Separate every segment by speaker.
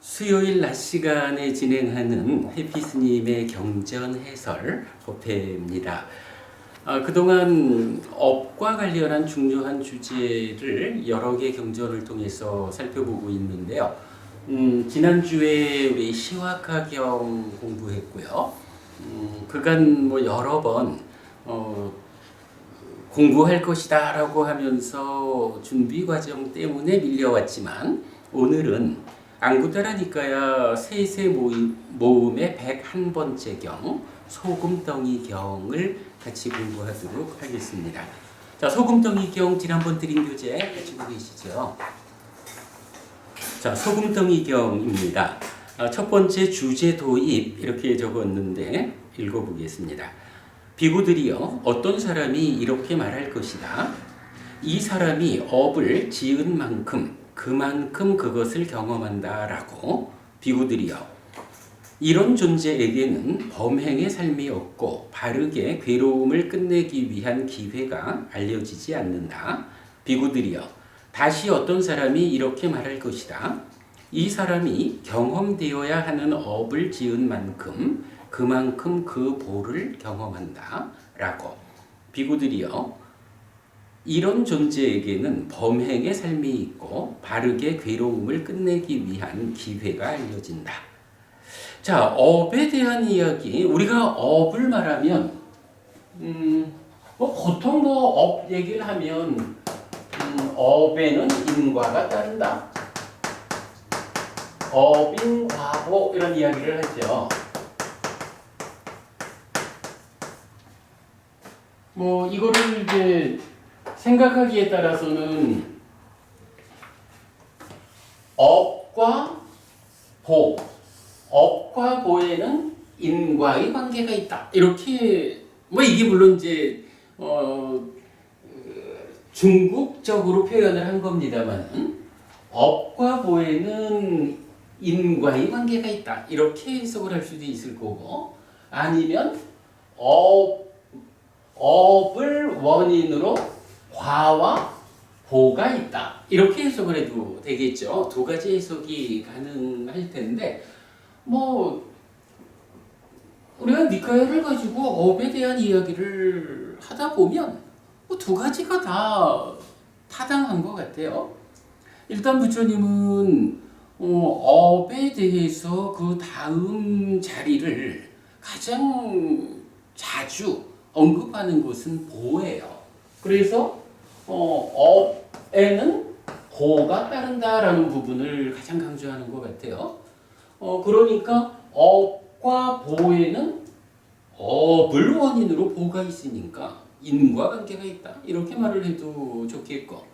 Speaker 1: 수요일 낮 시간에 진행하는 해피스님의 경전 해설 법회입니다. 그동안 업과 관련한 중요한 주제를 여러 개 경전을 통해서 살펴보고 있는데요. 지난주에 우리 시화가경 공부했고요. 그간 여러 번 공부할 것이다 라고 하면서 준비 과정 때문에 밀려왔지만 오늘은 안구따라니까야 세세 모음의 101번째 경 소금덩이 경을 같이 공부하도록 하겠습니다. 자, 소금덩이 경 지난번 드린 교재 가지고 계시죠? 자, 소금덩이 경입니다. 첫 번째 주제 도입 이렇게 적었는데 읽어보겠습니다. 비구들이여, 어떤 사람이 이렇게 말할 것이다. 이 사람이 업을 지은 만큼 그만큼 그것을 경험한다 라고. 비구들이여, 이런 존재에게는 범행의 삶이 없고 바르게 괴로움을 끝내기 위한 기회가 알려지지 않는다. 비구들이여, 다시 어떤 사람이 이렇게 말할 것이다. 이 사람이 경험되어야 하는 업을 지은 만큼 그만큼 그 보를 경험한다 라고. 비구들이여, 이런 존재에게는 범행의 삶이 있고 바르게 괴로움을 끝내기 위한 기회가 알려진다. 자, 업에 대한 이야기. 우리가 업을 말하면 보통 업 얘기를 하면 업에는 인과가 따른다. 업인과보 이런 이야기를 하죠. 이거를 이제 생각하기에 따라서는 업과 보에는 인과의 관계가 있다. 이렇게 이게 물론 이제 중국적으로 표현을 한 겁니다만 업과 보에는 인과의 관계가 있다. 이렇게 해석을 할 수도 있을 거고, 아니면 업을 원인으로 과와 보가 있다. 이렇게 해석을 해도 되겠죠. 두 가지 해석이 가능할 텐데, 우리가 니카야를 가지고 업에 대한 이야기를 하다 보면 두 가지가 다 타당한 것 같아요. 일단 부처님은 업에 대해서 그 다음 자리를 가장 자주 언급하는 것은 보예요. 그래서 업에는 보가 따른다라는 부분을 가장 강조하는 것 같아요. 그러니까 업과 보에는 업을 원인으로 보가 있으니까 인과관계가 있다. 이렇게 말을 해도 좋겠고,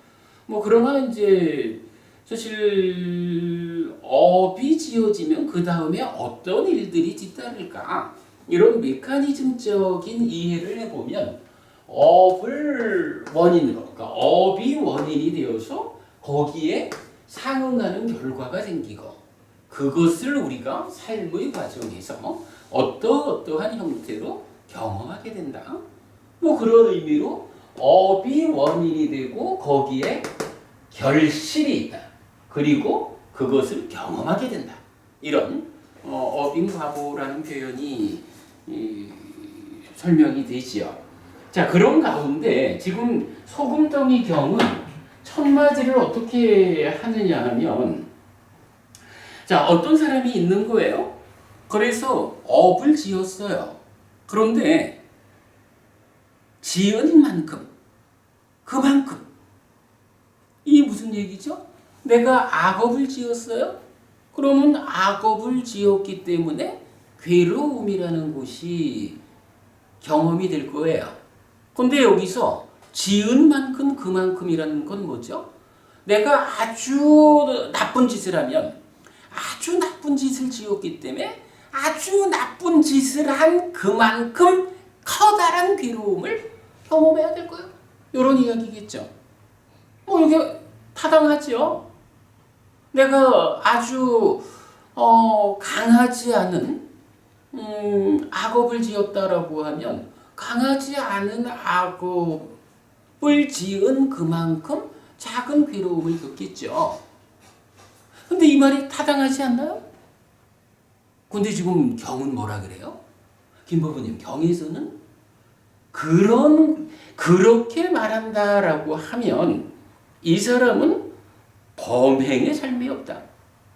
Speaker 1: 그러나 이제 사실 업이 지어지면 그 다음에 어떤 일들이 뒤따를까? 이런 메커니즘적인 이해를 해보면 업을 원인으로, 그러니까 업이 원인이 되어서 거기에 상응하는 결과가 생기고, 그것을 우리가 삶의 과정에서 어떠한 형태로 경험하게 된다. 그런 의미로 업이 원인이 되고 거기에 결실이 있다. 그리고 그것을 경험하게 된다. 이런 업인과보라는 표현이 설명이 되지요. 자, 그런 가운데 지금 소금덩이 경은 첫마디를 어떻게 하느냐 하면, 자, 어떤 사람이 있는 거예요. 그래서 업을 지었어요. 그런데 지은 만큼, 그만큼. 이게 무슨 얘기죠? 내가 악업을 지었어요. 그러면 악업을 지었기 때문에 괴로움이라는 것이 경험이 될 거예요. 근데 여기서 지은 만큼 그만큼이라는 건 뭐죠? 내가 아주 나쁜 짓을 하면 아주 나쁜 짓을 지었기 때문에 아주 나쁜 짓을 한 그만큼 커다란 괴로움을 경험해야 될 거예요. 이런 이야기겠죠. 이게 타당하죠. 내가 아주 강하지 않은 악업을 지었다라고 하면 강하지 않은 악업을 지은 그만큼 작은 괴로움을 겪겠죠. 근데 이 말이 타당하지 않나요? 근데 지금 경은 뭐라 그래요? 김법부님, 경에서는 그렇게 말한다라고 하면 이 사람은 범행의 삶이 없다.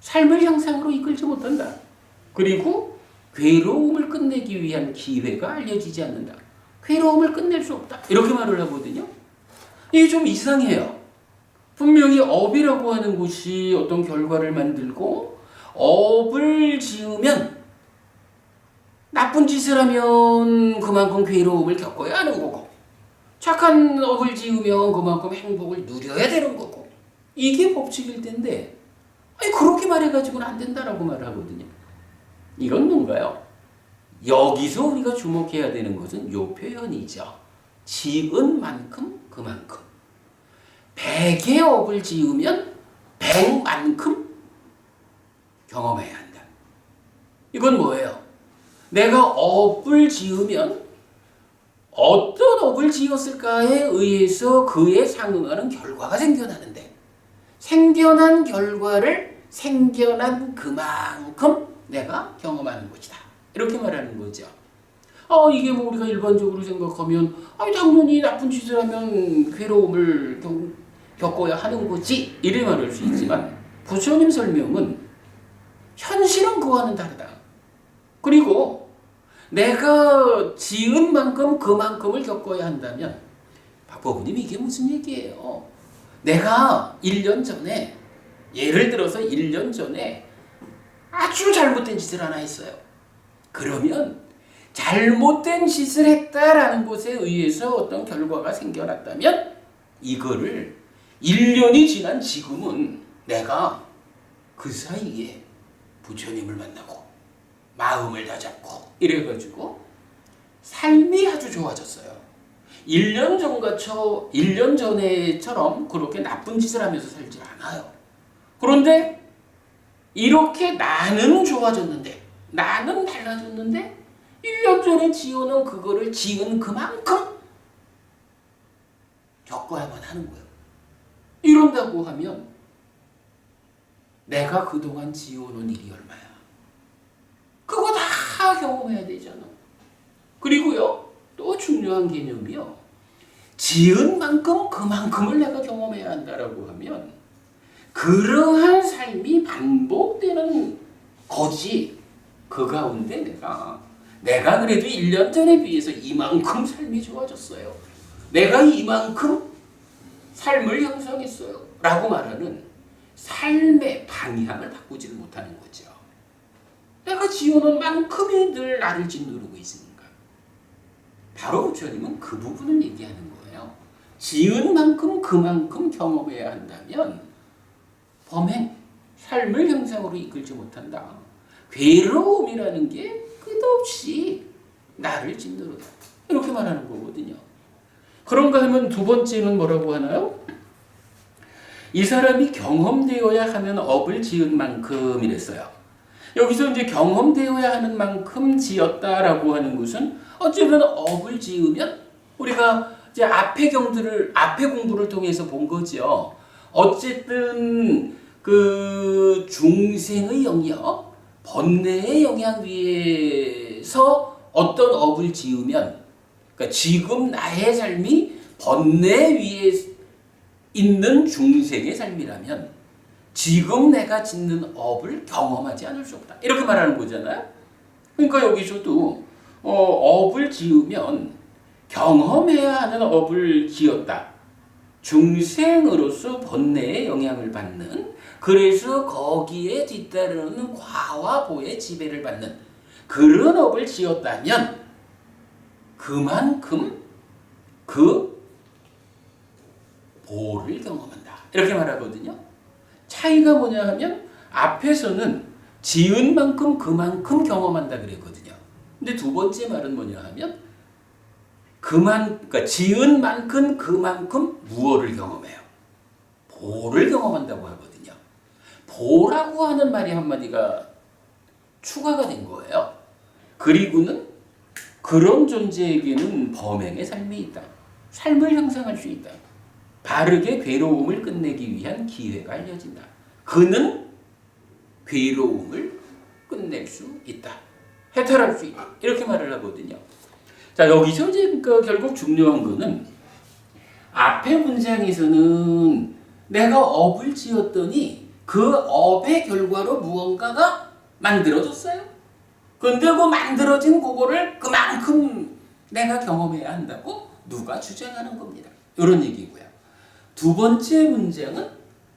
Speaker 1: 삶을 향상으로 이끌지 못한다. 그리고 괴로움을 끝내기 위한 기회가 알려지지 않는다. 괴로움을 끝낼 수 없다. 이렇게 말을 하거든요. 이게 좀 이상해요. 분명히 업이라고 하는 곳이 어떤 결과를 만들고 업을 지으면 나쁜 짓을 하면 그만큼 괴로움을 겪어야 하는 거고 착한 업을 지으면 그만큼 행복을 누려야 되는 거고 이게 법칙일 텐데 그렇게 말해가지고는 안 된다라고 말을 하거든요. 이건 뭔가요? 여기서 우리가 주목해야 되는 것은 이 표현이죠. 지은 만큼 그만큼. 100의 업을 지으면 100만큼 경험해야 한다. 이건 뭐예요? 내가 업을 지으면 어떤 업을 지었을까에 의해서 그에 상응하는 결과가 생겨나는데 생겨난 결과를 생겨난 그만큼 내가 경험하는 것이다. 이렇게 말하는 거죠. 이게 뭐 우리가 일반적으로 생각하면 당연히 나쁜 짓을 하면 괴로움을 겪어야 하는 거지 이래 말할 수 있지만 부처님 설명은 현실은 그와는 다르다. 그리고 내가 지은 만큼 그만큼을 겪어야 한다면 박법부님 이게 무슨 얘기예요? 내가 1년 전에 예를 들어서 1년 전에 아주 잘못된 짓을 하나 했어요. 그러면 잘못된 짓을 했다라는 것에 의해서 어떤 결과가 생겨났다면 이거를 1년이 지난 지금은 내가 그 사이에 부처님을 만나고 마음을 다잡고 이래가지고 삶이 아주 좋아졌어요. 1년 전에처럼 그렇게 나쁜 짓을 하면서 살지 않아요. 그런데 이렇게 나는 좋아졌는데 나는 달라졌는데 1년 전에 지어놓은 그거를 지은 그만큼 겪어야만 하는 거예요. 이런다고 하면 내가 그동안 지어놓은 일이 얼마야. 그거 다 경험해야 되잖아. 그리고요 또 중요한 개념이요. 지은 만큼 그만큼을 내가 경험해야 한다라고 하면 그러한 삶이 반복되는 거지. 그 가운데 내가 그래도 1년 전에 비해서 이만큼 삶이 좋아졌어요. 내가 이만큼 삶을 형성했어요. 라고 말하는 삶의 방향을 바꾸지를 못하는 거죠. 내가 지어놓은 만큼이 늘 나를 짓누르고 있으니까. 바로 부처님은 그 부분을 얘기하는 거예요. 지은 만큼 그만큼 경험해야 한다면 범행, 삶을 형상으로 이끌지 못한다. 괴로움이라는 게 끝없이 나를 짓누르다. 이렇게 말하는 거거든요. 그런가 하면 두 번째는 뭐라고 하나요? 이 사람이 경험되어야 하는 업을 지은 만큼 이랬어요. 여기서 이제 경험되어야 하는 만큼 지었다라고 하는 것은 어쨌든 업을 지으면 우리가 이제 앞에 공부를 통해서 본 거죠. 어쨌든 그 중생의 영역, 번뇌의 영향 위에서 어떤 업을 지으면, 그러니까 지금 나의 삶이 번뇌 위에 있는 중생의 삶이라면 지금 내가 짓는 업을 경험하지 않을 수 없다. 이렇게 말하는 거잖아요. 그러니까 여기서도 업을 지으면 경험해야 하는 업을 지었다. 중생으로서 번뇌의 영향을 받는, 그래서 거기에 뒤따르는 과와 보의 지배를 받는 그런 업을 지었다면 그만큼 그 보를 경험한다. 이렇게 말하거든요. 차이가 뭐냐 하면 앞에서는 지은 만큼 그만큼 경험한다 그랬거든요. 근데 두 번째 말은 뭐냐 하면 그러니까 지은 만큼 그만큼 무엇을 경험해요? 보를 경험한다고 하거든요. 보라고 하는 말이 한마디가 추가가 된 거예요. 그리고는 그런 존재에게는 범행의 삶이 있다. 삶을 형성할 수 있다. 바르게 괴로움을 끝내기 위한 기회가 알려진다. 그는 괴로움을 끝낼 수 있다. 해탈할 수 있다. 이렇게 말을 하거든요. 자, 여기서 이제 결국 중요한 거는 앞의 문장에서는 내가 업을 지었더니 그 업의 결과로 무언가가 만들어졌어요. 근데 그 만들어진 그거를 그만큼 내가 경험해야 한다고 누가 주장하는 겁니다. 이런 얘기고요. 두 번째 문장은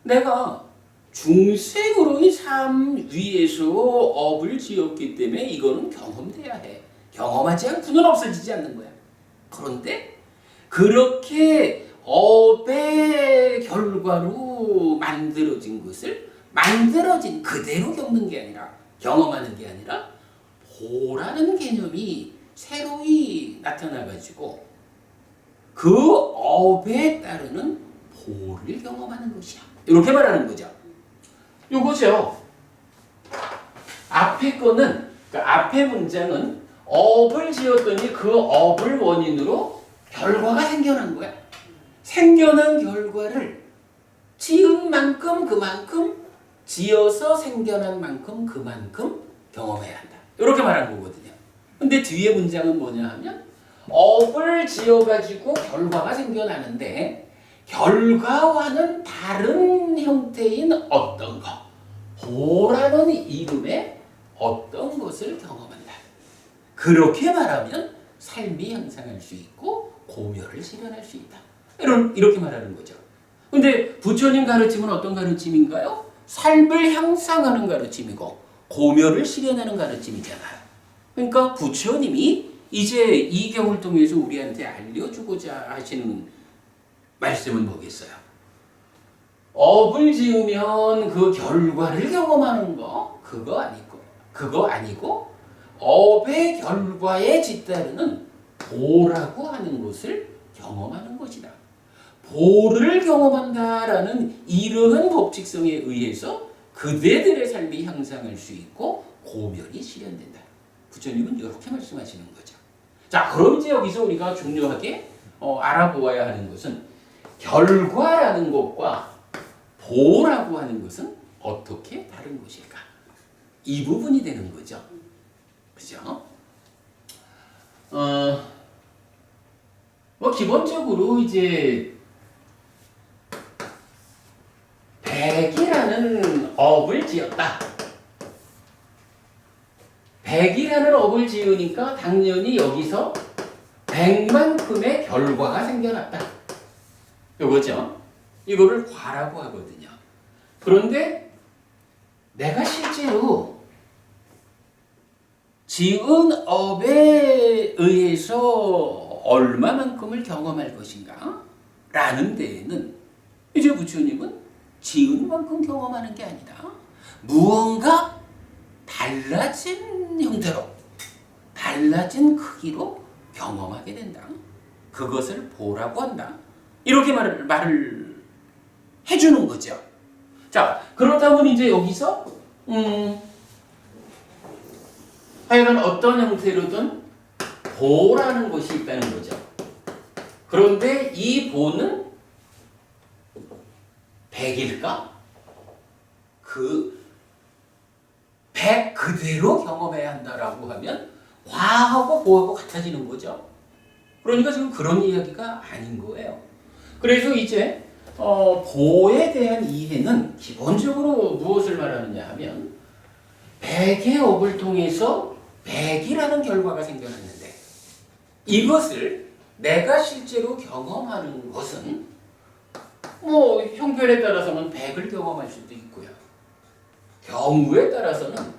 Speaker 1: 내가 중생으로의 삶 위에서 업을 지었기 때문에 이거는 경험돼야 해. 경험하지 않고는 없어지지 않는 거야. 그런데 그렇게 업의 결과로 만들어진 것을 만들어진 그대로 겪는 게 아니라 경험하는 게 아니라 보라는 개념이 새로이 나타나가지고 그 업에 따르는 보를 경험하는 것이야. 이렇게 말하는 거죠. 요거죠. 앞에 거는 앞에 문장은 업을 지었더니 그 업을 원인으로 결과가 생겨난 거야. 생겨난 결과를 지은 만큼 그만큼 지어서 생겨난 만큼 그만큼 경험해야 한다. 이렇게 말한 거거든요. 근데 뒤에 문장은 뭐냐 하면 업을 지어가지고 결과가 생겨나는데 결과와는 다른 형태인 어떤 것, 보라는 이름의 어떤 것을 경험한다. 그렇게 말하면 삶이 향상할 수 있고 고멸을 실현할 수 있다. 이렇게 말하는 거죠. 근데 부처님 가르침은 어떤 가르침인가요? 삶을 향상하는 가르침이고 고멸을 실현하는 가르침이잖아요. 그러니까 부처님이 이제 이 경을 통해서 우리한테 알려주고자 하시는 말씀은 뭐겠어요? 업을 지으면 그 결과를 경험하는 거 그거 아니고 업의 결과에 뒤따르는 보라고 하는 것을 경험하는 것이다. 보를 경험한다라는 이러한 법칙성에 의해서 그대들의 삶이 향상할 수 있고 고멸이 실현된다. 부처님은 이렇게 말씀하시는 거죠. 자, 그럼 이제 여기서 우리가 중요하게 알아보아야 하는 것은 결과라는 것과 보라고 하는 것은 어떻게 다른 것일까? 이 부분이 되는 거죠. 그죠? 기본적으로 이제 백이라는 업을 지었다. 백이라는 업을 지으니까 당연히 여기서 백만큼의 결과가 생겨났다. 이거죠. 이거를 과라고 하거든요. 그런데 내가 실제로 지은 업에 의해서 얼마만큼을 경험할 것인가? 라는 데에는 이제 부처님은 지은 만큼 경험하는 게 아니라 무언가 달라진 형태로, 달라진 크기로 경험하게 된다. 그것을 보라고 한다. 이렇게 말을 해주는 거죠. 자, 그렇다면 이제 여기서 하여간 어떤 형태로든 보라는 것이 있다는 거죠. 그런데 이 보는 백일까? 그 백 그대로 경험해야 한다라고 하면 과하고 보하고 같아지는 거죠. 그러니까 지금 그런 이야기가 아닌 거예요. 그래서 이제 보에 대한 이해는 기본적으로 무엇을 말하느냐 하면 백의 업을 통해서 백이라는 결과가 생겨났는데 이것을 내가 실제로 경험하는 것은 형편에 따라서는 100을 경험할 수도 있고요. 경우에 따라서는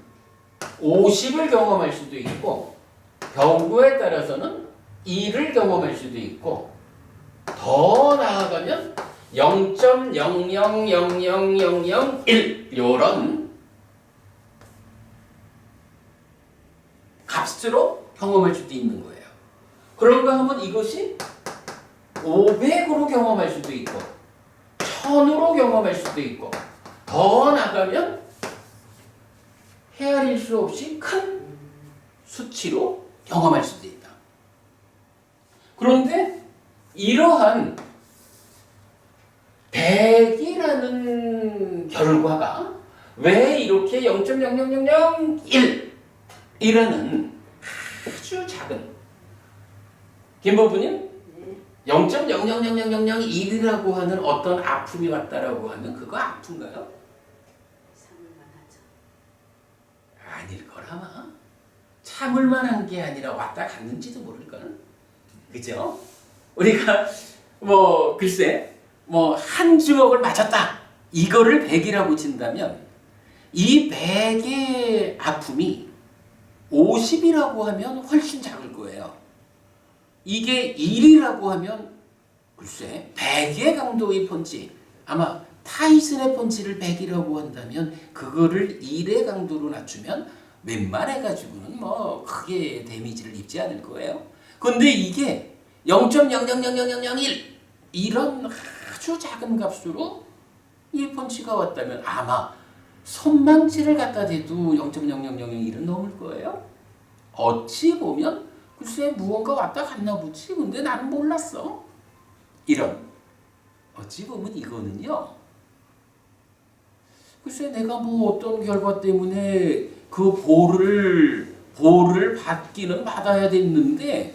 Speaker 1: 50을 경험할 수도 있고 경우에 따라서는 1을 경험할 수도 있고 더 나아가면 0.0000001 이런 값으로 경험할 수도 있는 거예요. 그런가 하면 이것이 500으로 경험할 수도 있고 1000으로 경험할 수도 있고 더 나가면 헤아릴 수 없이 큰 수치로 경험할 수도 있다. 그런데 이러한 100이라는 결과가 왜 이렇게 0.00001이라는 아주 작은 김보부님 0.0000001이라고 하는 어떤 아픔이 왔다라고 하면 그거 아픈가요?
Speaker 2: 참을만 하죠.
Speaker 1: 아닐 거라마. 참을 만한 게 아니라 왔다 갔는지도 모를 거는. 그죠? 우리가 뭐 글쎄 뭐 한 주먹을 맞았다. 이거를 100이라고 친다면 이 100의 아픔이 50이라고 하면 훨씬 작을 거예요. 이게 1이라고 하면 글쎄 100의 강도의 펀치, 아마 타이슨의 펀치를 100이라고 한다면 그거를 1의 강도로 낮추면 웬만해가지고는 뭐 크게 데미지를 입지 않을 거예요. 근데 이게 0.0000001 이런 아주 작은 값으로 이 펀치가 왔다면 아마 손망치를 갖다 대도 0.00001은 넘을 거예요. 어찌 보면 글쎄 무언가 왔다 갔나 보지. 근데 나는 몰랐어. 이런. 어찌 보면 이거는요. 글쎄 내가 뭐 어떤 결과 때문에 그 보를 받기는 받아야 됐는데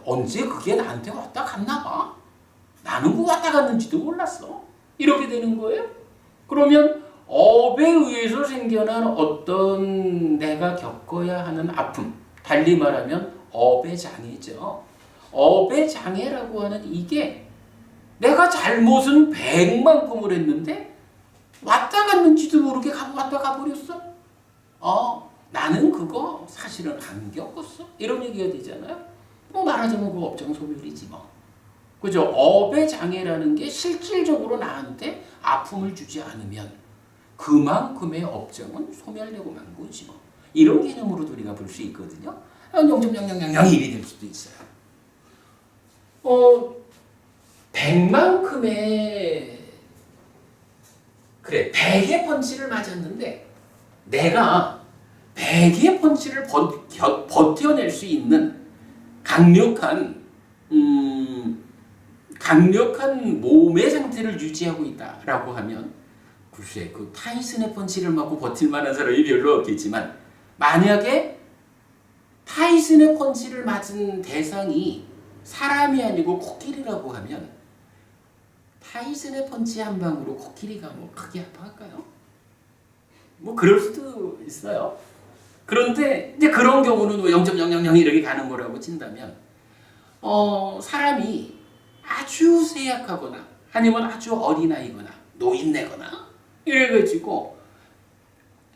Speaker 1: 언제 그게 나한테 왔다 갔나 봐. 나는 그 왔다 갔는지도 몰랐어. 이렇게 되는 거예요. 그러면 업에 의해서 생겨난 어떤 내가 겪어야 하는 아픔, 달리 말하면 업의 장애죠. 업의 장애라고 하는 이게 내가 잘못은 100만큼을 했는데 왔다 갔는지도 모르게 왔다 가버렸어. 나는 그거 사실은 안 겪었어. 이런 얘기가 되잖아요. 뭐 말하자면 그 업장 소멸이지 뭐. 그죠? 업의 장애라는 게 실질적으로 나한테 아픔을 주지 않으면 그만큼의 업장은 소멸되고 만 거지 뭐. 이런 개념으로도 우리가 볼 수 있거든요. 0.00001이 될 수도 있어요. 100만큼의 100의 펀치를 맞았는데 내가 100의 펀치를 버텨낼 수 있는 강력한 몸의 상태를 유지하고 있다라고 하면 글쎄 그 타이슨의 펀치를 맞고 버틸 만한 사람이 별로 없겠지만 만약에 타이슨의 펀치를 맞은 대상이 사람이 아니고 코끼리라고 하면 타이슨의 펀치 한 방으로 코끼리가 뭐 크게 아파할까요? 뭐 그럴 수도 있어요. 그런데 이제 그런 경우는 0.000 이렇게 가는 거라고 친다면 사람이 아주 쇠약하거나 아니면 아주 어린아이거나 노인네거나 이래가지고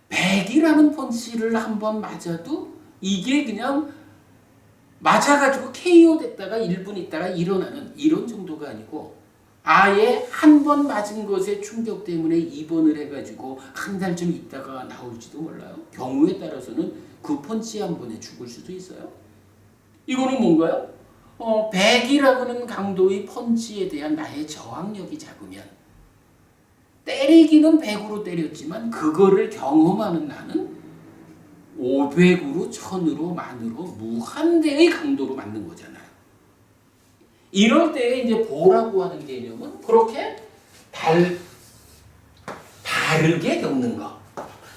Speaker 1: 100이라는 펀치를 한번 맞아도 이게 그냥 맞아가지고 KO 됐다가 1분 있다가 일어나는 이런 정도가 아니고 아예 한 번 맞은 것에 충격 때문에 입원을 해가지고 한 달쯤 있다가 나올지도 몰라요. 경우에 따라서는 그 펀치 한 번에 죽을 수도 있어요. 이거는 뭔가요? 100이라고는 강도의 펀치에 대한 나의 저항력이 작으면 때리기는 100으로 때렸지만 그거를 경험하는 나는 500으로 1000으로 만으로 무한대의 강도로 맞는 거잖아요. 이럴 때 이제 보라고 하는 개념은 그렇게 다르게 겪는 거.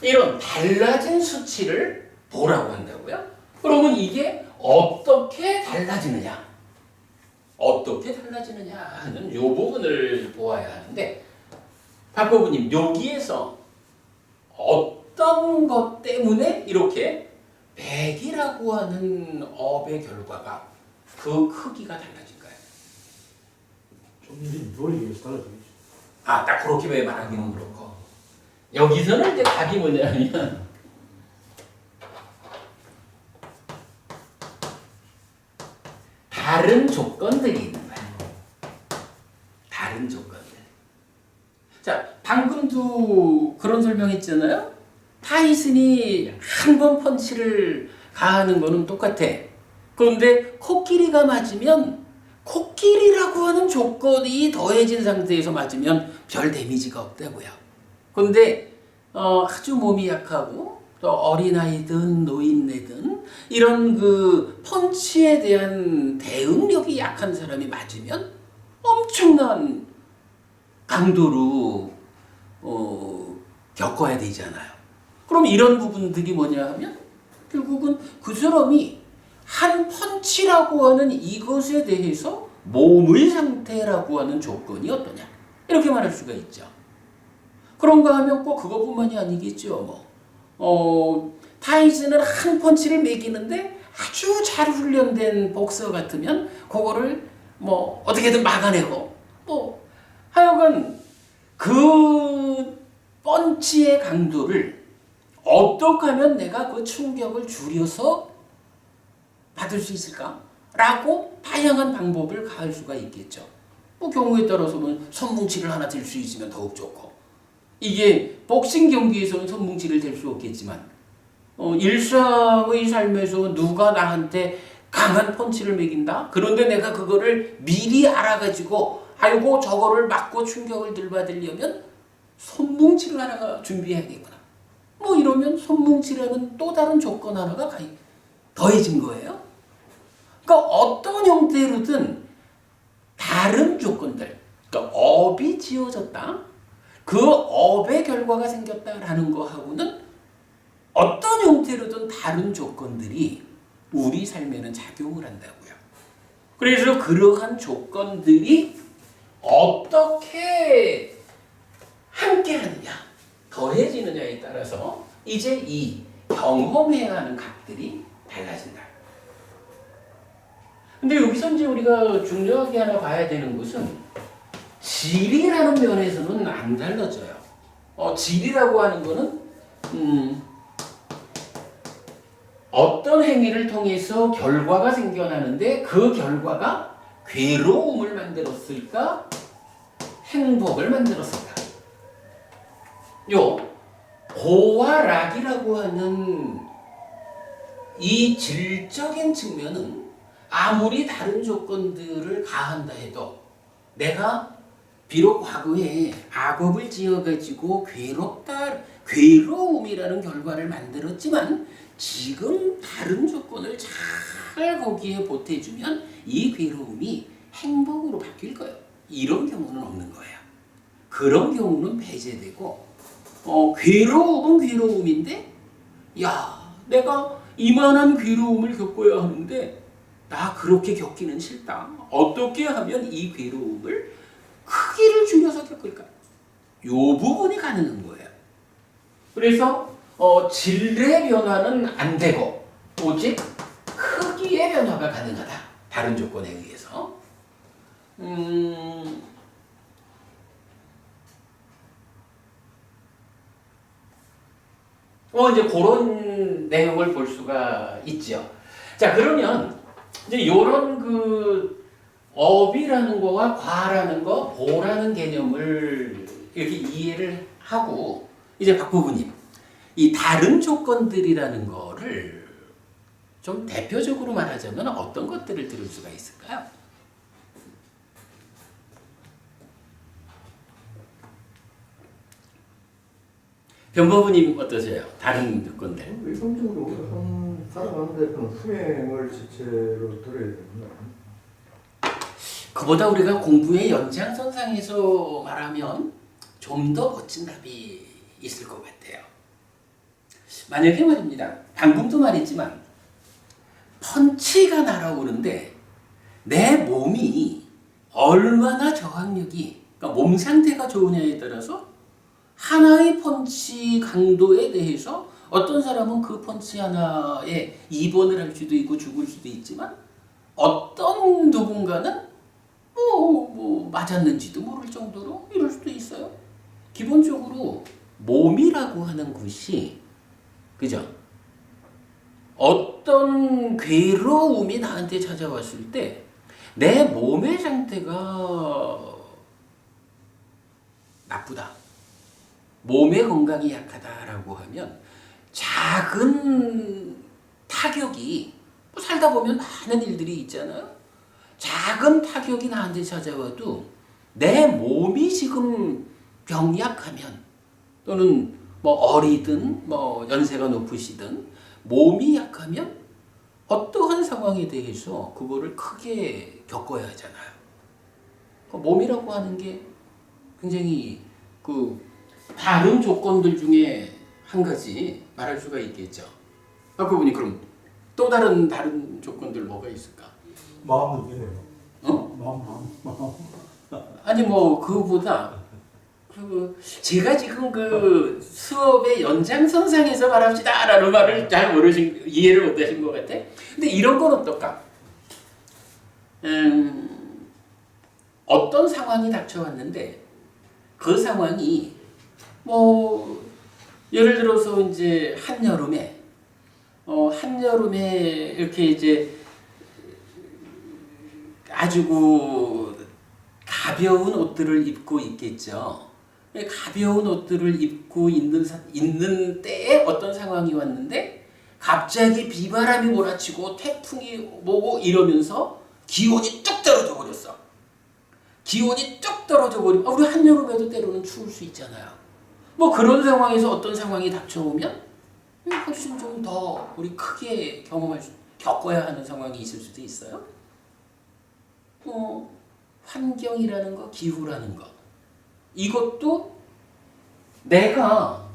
Speaker 1: 이런 달라진 수치를 보라고 한다고요. 그러면 이게 어떻게 달라지느냐? 어떻게 달라지느냐 하는 이 부분을 보아야 하는데 박보부님 여기에서 어떤 것 때문에 이렇게 100이라고 하는 업의 결과가 그 크기가 달라질까요?
Speaker 3: 좀 이제 누워있기 위해서 달라지겠죠.
Speaker 1: 딱 그렇게 왜 말하기는 그렇고 여기서는 이제 답이 뭐냐면 다른 조건들이 있는 거예요. 다른 조건들. 자, 방금도 그런 설명했잖아요. 타이슨이 한 번 펀치를 가하는 거는 똑같아. 그런데 코끼리가 맞으면 코끼리라고 하는 조건이 더해진 상태에서 맞으면 별 데미지가 없다고요. 그런데 아주 몸이 약하고 또 어린아이든 노인네든 이런 그 펀치에 대한 대응력이 약한 사람이 맞으면 엄청난 강도로 겪어야 되잖아요. 그럼 이런 부분들이 뭐냐 하면 결국은 그 사람이 한 펀치라고 하는 이것에 대해서 몸의 상태라고 하는 조건이 어떠냐 이렇게 말할 수가 있죠. 그런가 하면 꼭 그것뿐만이 아니겠죠. 타이슨은 한 펀치를 매기는데 아주 잘 훈련된 복서 같으면 그거를 어떻게든 막아내고 하여간 그 펀치의 강도를 어떻게 하면 내가 그 충격을 줄여서 받을 수 있을까? 라고 다양한 방법을 가할 수가 있겠죠. 경우에 따라서는 손뭉치를 하나 들 수 있으면 더욱 좋고, 이게 복싱 경기에서는 손뭉치를 들 수 없겠지만 일상의 삶에서 누가 나한테 강한 펀치를 매긴다? 그런데 내가 그거를 미리 알아가지고 아이고 저거를 맞고 충격을 덜 받으려면 손뭉치를 하나가 준비해야겠구나. 이러면 손뭉치라는 또 다른 조건 하나가 더해진 거예요. 그러니까 어떤 형태로든 다른 조건들, 그러니까 업이 지어졌다. 그 업의 결과가 생겼다라는 거하고는 어떤 형태로든 다른 조건들이 우리 삶에는 작용을 한다고요. 그래서 그러한 조건들이 어떻게 함께하느냐, 더해지느냐에 따라서 이제 이 경험해야 하는 각들이 달라진다. 근데 여기서 이제 우리가 중요하게 하나 봐야 되는 것은 질이라는 면에서는 안 달라져요. 질이라고 하는 거는 어떤 행위를 통해서 결과가 생겨나는데 그 결과가 괴로움을 만들었을까? 행복을 만들었을까? 고와 락이라고 하는 이 질적인 측면은 아무리 다른 조건들을 가한다 해도 내가 비록 과거에 악업을 지어가지고 괴로움이라는 결과를 만들었지만 지금 다른 조건을 잘 거기에 보태주면 이 괴로움이 행복으로 바뀔 거예요. 이런 경우는 없는 거예요. 그런 경우는 배제되고 괴로움은 괴로움인데 내가 이만한 괴로움을 겪어야 하는데 나 그렇게 겪기는 싫다. 어떻게 하면 이 괴로움을 크기를 줄여서 겪을까? 이 부분이 가능한 거예요. 그래서 질의 변화는 안 되고 오직 크기의 변화가 가능하다. 다른 조건에 의해서. 이제 그런 내용을 볼 수가 있죠. 자, 그러면 이제 이런 그 업이라는 거와 과라는 거, 보라는 개념을 이렇게 이해를 하고 이제 박 부부님, 이 다른 조건들이라는 거를 좀 대표적으로 말하자면 어떤 것들을 들을 수가 있을까요? 변부부님 어떠세요? 다른 조건들.
Speaker 3: 일반적으로 살아가는데 그런 수행을 지체로 들어야 되는 거야.
Speaker 1: 그보다 우리가 공부의 연장선상에서 말하면 좀 더 멋진 답이 있을 것 같아요. 만약에 말입니다. 방금도 말했지만 펀치가 날아오는데 내 몸이 얼마나 저항력이, 그러니까 몸 상태가 좋으냐에 따라서 하나의 펀치 강도에 대해서 어떤 사람은 그 펀치 하나에 입원을 할 수도 있고 죽을 수도 있지만 어떤 누군가는 맞았는지도 모를 정도로 이럴 수도 있어요. 기본적으로 몸이라고 하는 것이, 그죠? 어떤 괴로움이 나한테 찾아왔을 때 내 몸의 상태가 나쁘다, 몸의 건강이 약하다라고 하면 작은 타격이, 살다 보면 많은 일들이 있잖아요. 작은 타격이 나한테 찾아와도 내 몸이 지금 병약하면, 또는 어리든 연세가 높으시든 몸이 약하면 어떠한 상황에 대해서 그거를 크게 겪어야 하잖아요. 몸이라고 하는 게 굉장히 다른 조건들 중에 한 가지 말할 수가 있겠죠. 아까 보니 그럼 또 다른 조건들 뭐가 있을까?
Speaker 3: 마음은 되네요.
Speaker 1: 어? 아니 뭐 그거보다 제가 지금 그 수업의 연장선상에서 말합시다라는 말을 잘 이해를 못하신 것 같아. 근데 이런 건 어떨까? 어떤 상황이 닥쳐왔는데 그 상황이 뭐 예를 들어서 이제 한여름에 이렇게 이제 아주 가벼운 옷들을 입고 있겠죠. 가벼운 옷들을 입고 있는 때에 어떤 상황이 왔는데 갑자기 비바람이 몰아치고 태풍이 오고 이러면서 기온이 뚝 떨어져 버렸어. 기온이 뚝 떨어져 버리면 우리 한여름에도 때로는 추울 수 있잖아요. 뭐 그런 상황에서 어떤 상황이 닥쳐오면 훨씬 좀 더 우리 크게 겪어야 하는 상황이 있을 수도 있어요. 환경이라는 거, 기후라는 거. 이것도 내가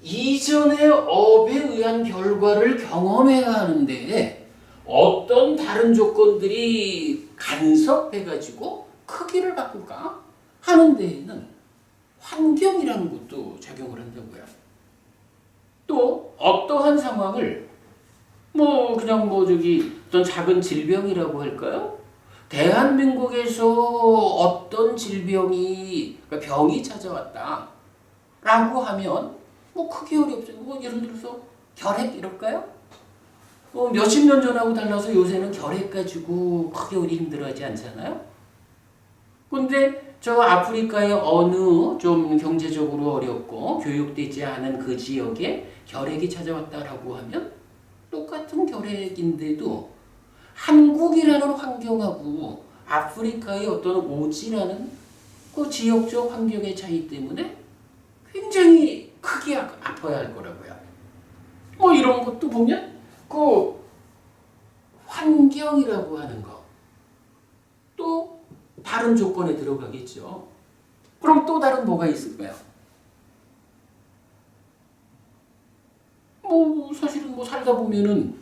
Speaker 1: 이전의 업에 의한 결과를 경험해야 하는데 어떤 다른 조건들이 간섭해가지고 크기를 바꿀까 하는 데에는 환경이라는 것도 작용을 한다고요. 또 어떠한 상황을 어떤 작은 질병이라고 할까요? 대한민국에서 어떤 병이 찾아왔다라고 하면 크게 어렵죠. 예를 들어서 결핵 이럴까요? 몇십 년 전하고 달라서 요새는 결핵 가지고 크게 우리 힘들어하지 않잖아요. 근데 저 아프리카의 어느 좀 경제적으로 어렵고 교육되지 않은 그 지역에 결핵이 찾아왔다라고 하면 똑같은 결핵인데도 한국이라는 환경하고 아프리카의 어떤 오지라는 그 지역적 환경의 차이 때문에 굉장히 크게 아파야 할 거라고요. 이런 것도 보면 그 환경이라고 하는 거 또 다른 조건에 들어가겠죠. 그럼 또 다른 뭐가 있을까요? 사실은 살다 보면은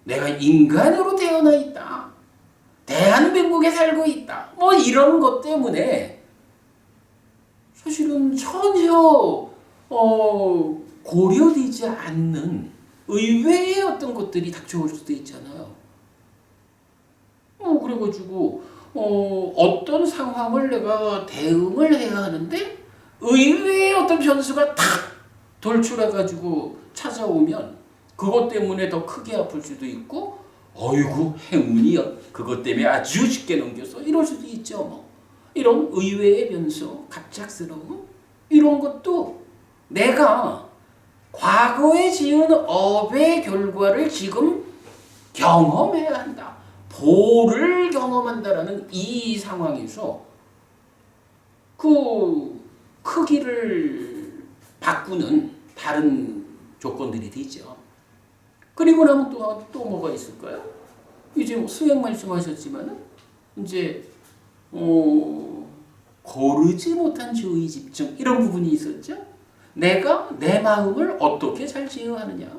Speaker 1: 내가 인간으로 태어나 있다. 대한민국에 살고 있다. 이런 것 때문에 사실은 전혀 고려되지 않는 의외의 어떤 것들이 닥쳐올 수도 있잖아요. 그래가지고 어떤 상황을 내가 대응을 해야 하는데 의외의 어떤 변수가 탁 돌출해가지고 찾아오면 그것 때문에 더 크게 아플 수도 있고 어이구 행운이야 그것 때문에 아주 쉽게 넘겼어 이럴 수도 있죠. 이런 의외의 변수, 갑작스러움 이런 것도 내가 과거에 지은 업의 결과를 지금 경험해야 한다. 보를 경험한다라는 이 상황에서 그 크기를 바꾸는 다른 조건들이 되죠. 그리고 나면 또 뭐가 있을까요? 이제 수행 말씀하셨지만은 이제 고르지 못한 주의 집중 이런 부분이 있었죠. 내가 내 마음을 어떻게 잘 제어하느냐.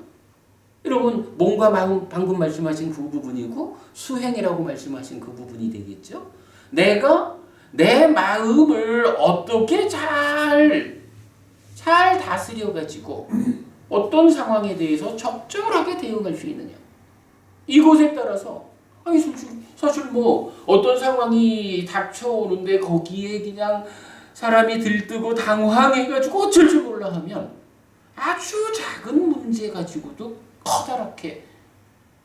Speaker 1: 여러분 몸과 마음 방금 말씀하신 그 부분이고 수행이라고 말씀하신 그 부분이 되겠죠. 내가 내 마음을 어떻게 잘 다스려 가지고 어떤 상황에 대해서 적절하게 대응할 수 있느냐. 이것에 따라서 사실 어떤 상황이 닥쳐오는데 거기에 그냥 사람이 들뜨고 당황해가지고 어쩔 줄 몰라 하면 아주 작은 문제 가지고도 커다랗게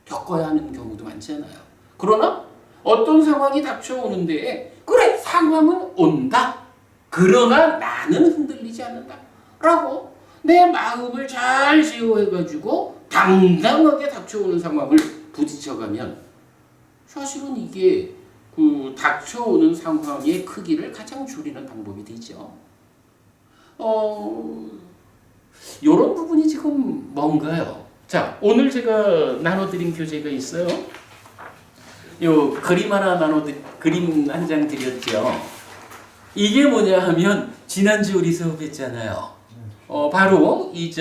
Speaker 1: 겪어야 하는 경우도 많잖아요. 그러나 어떤 상황이 닥쳐오는데 그래 상황은 온다. 그러나 나는 흔들리지 않는다. 라고 내 마음을 잘 제어해가지고 당당하게 닥쳐오는 상황을 부딪혀가면 사실은 이게 그 닥쳐오는 상황의 크기를 가장 줄이는 방법이 되죠. 이런 부분이 지금 뭔가요? 자, 오늘 제가 나눠드린 교재가 있어요. 그림 한 장 드렸죠. 이게 뭐냐 하면 지난주 우리 수업했잖아요. 바로 이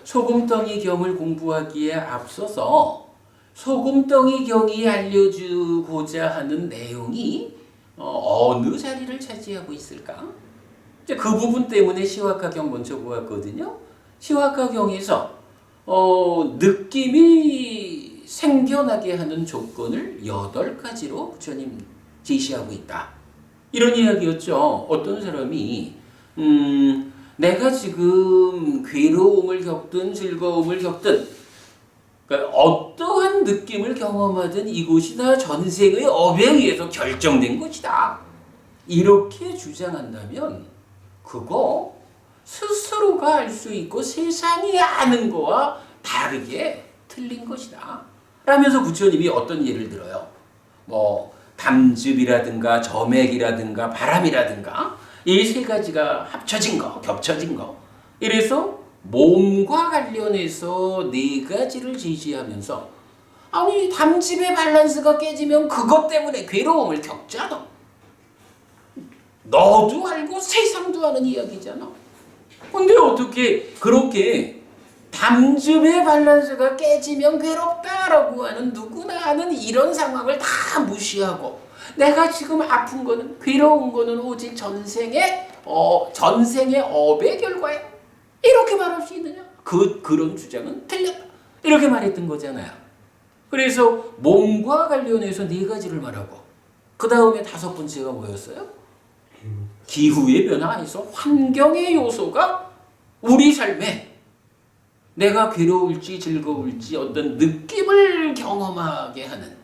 Speaker 1: 소금덩이 경을 공부하기에 앞서서 소금덩이 경이 알려주고자 하는 내용이 어느 자리를 차지하고 있을까? 이제 그 부분 때문에 시화가경 먼저 보았거든요. 시화가경에서 느낌이 생겨나게 하는 조건을 8가지로 부처님 제시하고 있다. 이런 이야기였죠. 어떤 사람이 내가 지금 괴로움을 겪든 즐거움을 겪든 그러니까 어떠한 느낌을 경험하든 이곳이 다 전생의 업에 의해서 결정된 것이다. 이렇게 주장한다면 그거 스스로가 알 수 있고 세상이 아는 거와 다르게 틀린 것이다. 라면서 부처님이 어떤 예를 들어요. 담즙이라든가 점액이라든가 바람이라든가 이 3가지가 합쳐진 거, 겹쳐진 거. 이래서 몸과 관련해서 4가지를 제시하면서 아니 담즙의 밸런스가 깨지면 그것 때문에 괴로움을 겪잖아. 너도 알고 세상도 아는 이야기잖아. 근데 어떻게 그렇게 담즙의 밸런스가 깨지면 괴롭다라고 하는 누구나 아는 이런 상황을 다 무시하고 내가 지금 아픈 거는 괴로운 거는 오직 전생의 업의 결과야. 이렇게 말할 수 있느냐? 그런 주장은 틀렸다. 이렇게 말했던 거잖아요. 그래서 몸과 관련해서 4가지를 말하고 그 다음에 5번째가 뭐였어요? 기후의 변화에서 환경의 요소가 우리 삶에 내가 괴로울지 즐거울지 어떤 느낌을 경험하게 하는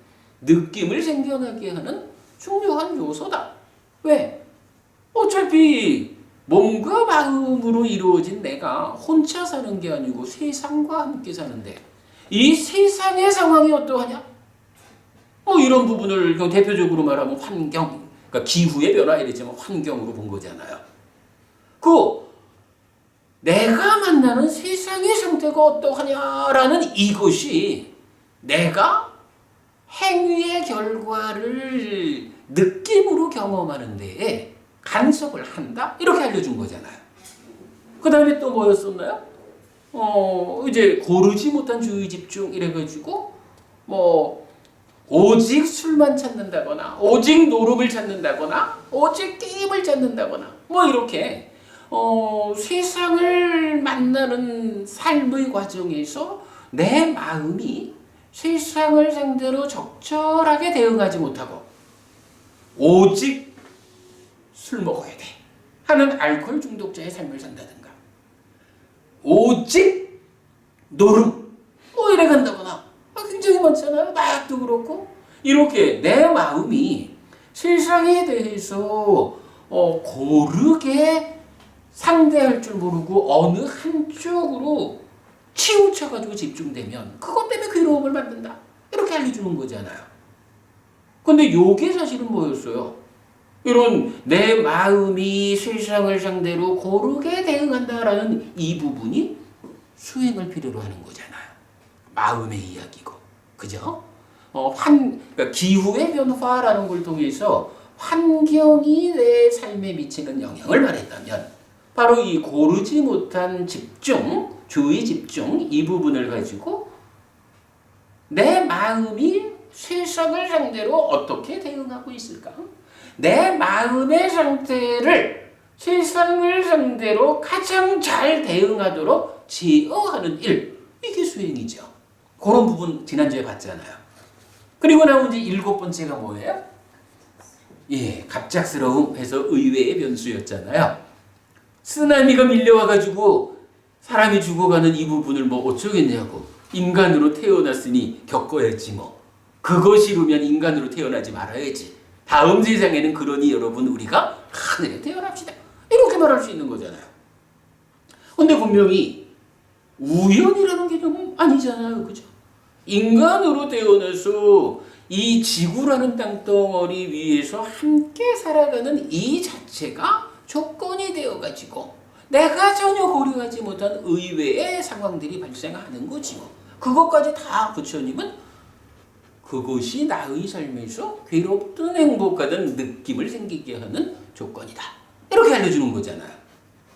Speaker 1: 느낌을 생겨나게 하는 중요한 요소다. 왜? 어차피 몸과 마음으로 이루어진 내가 혼자 사는 게 아니고 세상과 함께 사는데 이 세상의 상황이 어떠하냐? 이런 부분을 대표적으로 말하면 환경, 그러니까 기후의 변화 이랬지만 환경으로 본 거잖아요. 내가 만나는 세상의 상태가 어떠하냐라는 이것이 내가 행위의 결과를 느낌으로 경험하는 데에 간섭을 한다? 이렇게 알려준 거잖아요. 그 다음에 또 뭐였었나요? 이제 고르지 못한 주의 집중 이래가지고 오직 술만 찾는다거나 오직 노름을 찾는다거나 오직 게임을 찾는다거나 이렇게 세상을 만나는 삶의 과정에서 내 마음이 세상을 상대로 적절하게 대응하지 못하고 오직 술 먹어야 돼 하는 알코올 중독자의 삶을 산다든가 오직 노름 이래 간다거나 굉장히 많잖아요. 마약도 그렇고 이렇게 내 마음이 세상에 대해서 고르게 상대할 줄 모르고 어느 한쪽으로 치우쳐가지고 집중되면 그것 때문에 괴로움을 만든다. 이렇게 알려주는 거잖아요. 근데 요게 사실은 뭐였어요? 이런 내 마음이 세상을 상대로 고르게 대응한다라는 이 부분이 수행을 필요로 하는 거잖아요. 마음의 이야기고. 그죠? 그러니까 기후의 변화라는 걸 통해서 환경이 내 삶에 미치는 영향을 말했다면 바로 이 고르지 못한 집중, 주의 집중 이 부분을 가지고 내 마음이 세상을 상대로 어떻게 대응하고 있을까? 내 마음의 상태를 세상을 상대로 가장 잘 대응하도록 제어하는 일, 이게 수행이죠. 그런 부분 지난주에 봤잖아요. 그리고 나온 이제 7번째가 뭐예요? 갑작스러움 해서 의외의 변수였잖아요. 쓰나미가 밀려와가지고 사람이 죽어가는 이 부분을 어쩌겠냐고. 인간으로 태어났으니 겪어야지 그거 싫으면 인간으로 태어나지 말아야지. 다음 세상에는 그러니 여러분 우리가 하늘에 태어납시다. 이렇게 말할 수 있는 거잖아요. 근데 분명히 우연이라는 개념은 아니잖아요. 그죠? 인간으로 태어나서 이 지구라는 땅덩어리 위에서 함께 살아가는 이 자체가 조건이 되어가지고 내가 전혀 고려하지 못한 의외의 상황들이 발생하는 거지 그것까지 다 부처님은 그것이 나의 삶에서 괴롭든 행복하든 느낌을 생기게 하는 조건이다. 이렇게 알려주는 거잖아요.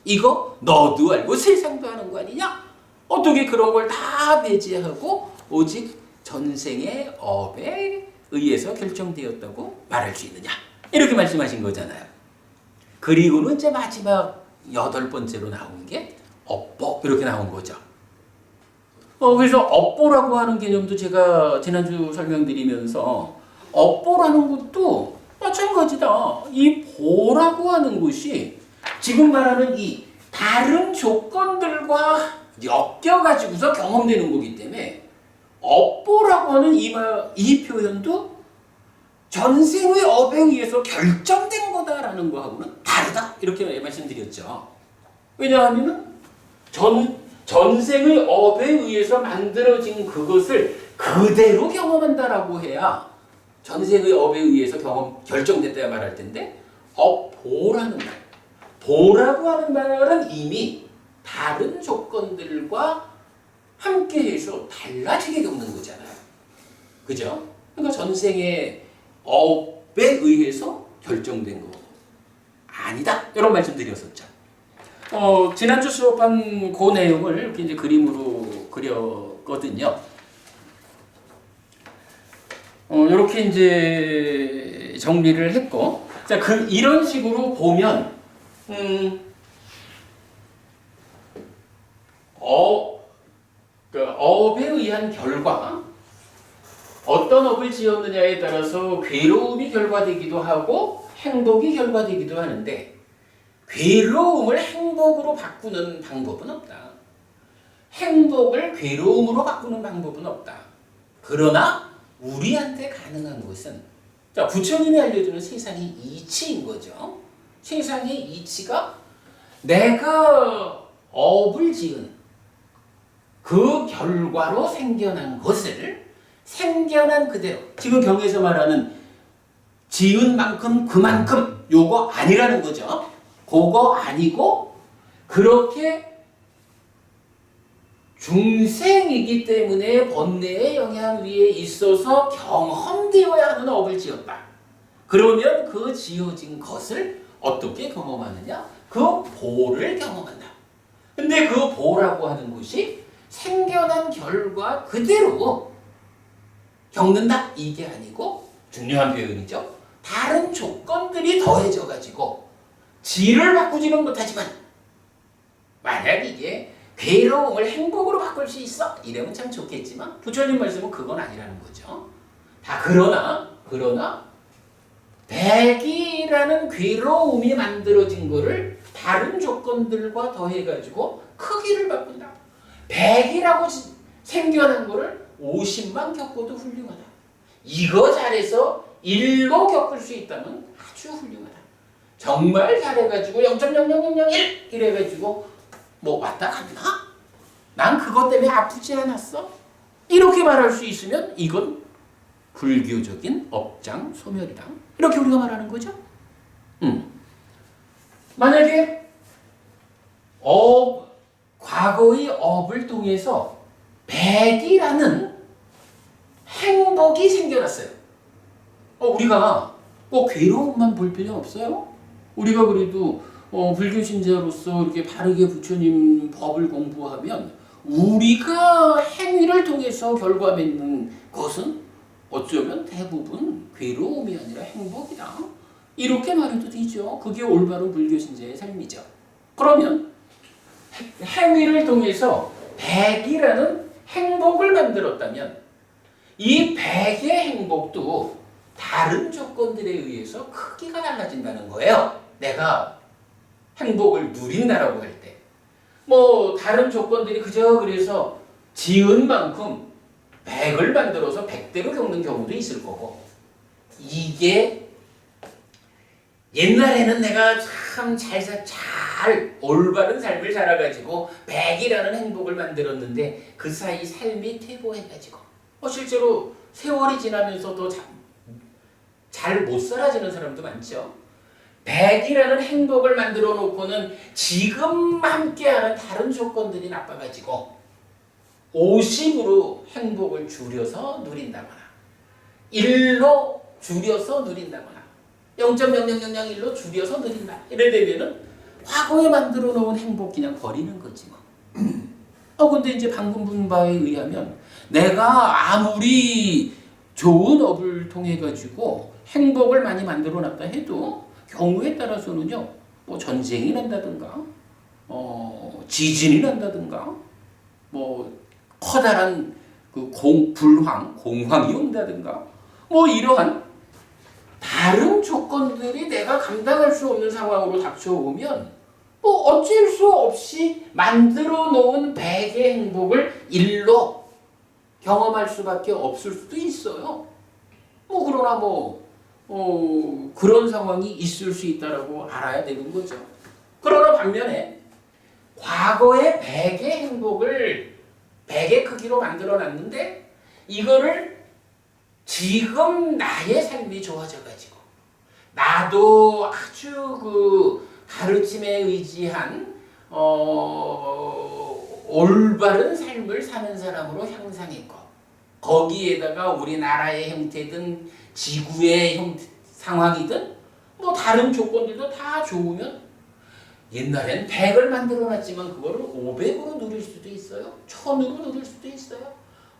Speaker 1: 이거 너도 알고 세상도 아는 거 아니냐? 어떻게 그런 걸 다 배제하고 오직 전생의 업에 의해서 결정되었다고 말할 수 있느냐? 이렇게 말씀하신 거잖아요. 그리고는 이제 마지막 8번째로 나온 게 업보 이렇게 나온 거죠. 그래서 업보라고 하는 개념도 제가 지난주 설명드리면서 업보라는 것도 마찬가지다. 이 보라고 하는 것이 지금 말하는 이 다른 조건들과 엮여가지고서 경험되는 거기 때문에 업보라고 하는 이 표현도 전생의 업에 의해서 결정된 거다라는 거하고는 다르다 이렇게 말씀드렸죠. 왜냐하면 전생의 업에 의해서 만들어진 그것을 그대로 경험한다라고 해야 전생의 업에 의해서 결정됐다 말할 텐데 보라는 말, 보라고 하는 말은 이미 다른 조건들과 함께해서 달라지게 겪는 거잖아요. 그죠? 그러니까 전생의 업에 의해서 결정된 거 아니다. 이런 말씀 드렸었죠. 지난주 수업한 그 내용을 이렇게 이제 그림으로 그렸거든요. 이렇게 이제 정리를 했고, 자, 이런 식으로 보면, 업에 의한 결과, 어떤 업을 지었느냐에 따라서 괴로움이 결과되기도 하고 행복이 결과되기도 하는데 괴로움을 행복으로 바꾸는 방법은 없다. 행복을 괴로움으로 바꾸는 방법은 없다. 그러나 우리한테 가능한 것은 자, 부처님이 알려주는 세상의 이치인 거죠. 세상의 이치가 내가 업을 지은 그 결과로 생겨난 것을 생겨난 그대로 지금 경에서 말하는 지은 만큼 그만큼 요거 아니라는 거죠. 그거 아니고 그렇게 중생이기 때문에 번뇌의 영향 위에 있어서 경험되어야 하는 업을 지었다. 그러면 그 지어진 것을 어떻게 경험하느냐? 그 보를 경험한다. 근데 그 보라고 하는 것이 생겨난 결과 그대로 겪는다? 이게 아니고 중요한 표현이죠. 다른 조건들이 더해져 가지고 질을 바꾸지는 못하지만 만약 이게 괴로움을 행복으로 바꿀 수 있어? 이러면 참 좋겠지만 부처님 말씀은 그건 아니라는 거죠. 다 그러나 백이라는 괴로움이 만들어진 거를 다른 조건들과 더해가지고 크기를 바꾼다. 100이라고 생겨난 거를 50만 겪어도 훌륭하다. 이거 잘해서 1로 겪을 수 있다면 아주 훌륭하다. 정말 잘해가지고 0.00001 이래가지고 뭐 왔다 갔나? 난 그것 때문에 아프지 않았어? 이렇게 말할 수 있으면 이건 불교적인 업장 소멸이다. 이렇게 우리가 말하는 거죠. 만약에 과거의 업을 통해서 백이라는 행복이 생겨났어요. 우리가 뭐 괴로움만 볼 필요 없어요. 우리가 그래도 불교 신자로서 이렇게 바르게 부처님 법을 공부하면 우리가 행위를 통해서 결과 맺는 것은 어쩌면 대부분 괴로움이 아니라 행복이다. 이렇게 말해도 되죠. 그게 올바른 불교 신자의 삶이죠. 그러면 행위를 통해서 백이라는 행복을 만들었다면 이 백의 행복도 다른 조건들에 의해서 크기가 달라진다는 거예요. 내가 행복을 누린다라고 할 때. 뭐 다른 조건들이 그래서 지은 만큼 100을 만들어서 100대로 겪는 경우도 있을 거고 이게 옛날에는 내가 참 잘 올바른 삶을 살아가지고 100이라는 행복을 만들었는데 그 사이 삶이 퇴보해가지고 실제로 세월이 지나면서도 잘 못 살아지는 사람도 많죠. 100이라는 행복을 만들어 놓고는 지금 함께하는 다른 조건들이 나빠가지고 50으로 행복을 줄여서 누린다거나 1로 줄여서 누린다거나 0.0001로 줄여서 누린다. 이래 되면은 과거에 만들어 놓은 행복 그냥 버리는 거지 뭐. 근데 이제 방금 본 바에 의하면 내가 아무리 좋은 업을 통해 가지고 행복을 많이 만들어 놨다 해도 경우에 따라서는요, 뭐 전쟁이 난다든가, 지진이 난다든가, 뭐 커다란 그 공황이 온다든가, 뭐 이러한 다른 조건들이 내가 감당할 수 없는 상황으로 닥쳐오면 뭐 어쩔 수 없이 만들어 놓은 백의 행복을 일로 경험할 수밖에 없을 수도 있어요. 뭐 그러나 그런 상황이 있을 수 있다라고 알아야 되는 거죠. 그러나 반면에 과거의 백의 행복을 백의 크기로 만들어 놨는데 이거를 지금 나의 삶이 좋아져 가지고 나도 아주 그 가르침에 의지한 올바른 삶을 사는 사람으로 향상했고 거기에다가 우리나라의 형태든 지구의 상황이든 뭐 다른 조건들도 다 좋으면 옛날엔 100을 만들어 놨지만 그거를 500으로 누릴 수도 있어요. 1000으로 누릴 수도 있어요.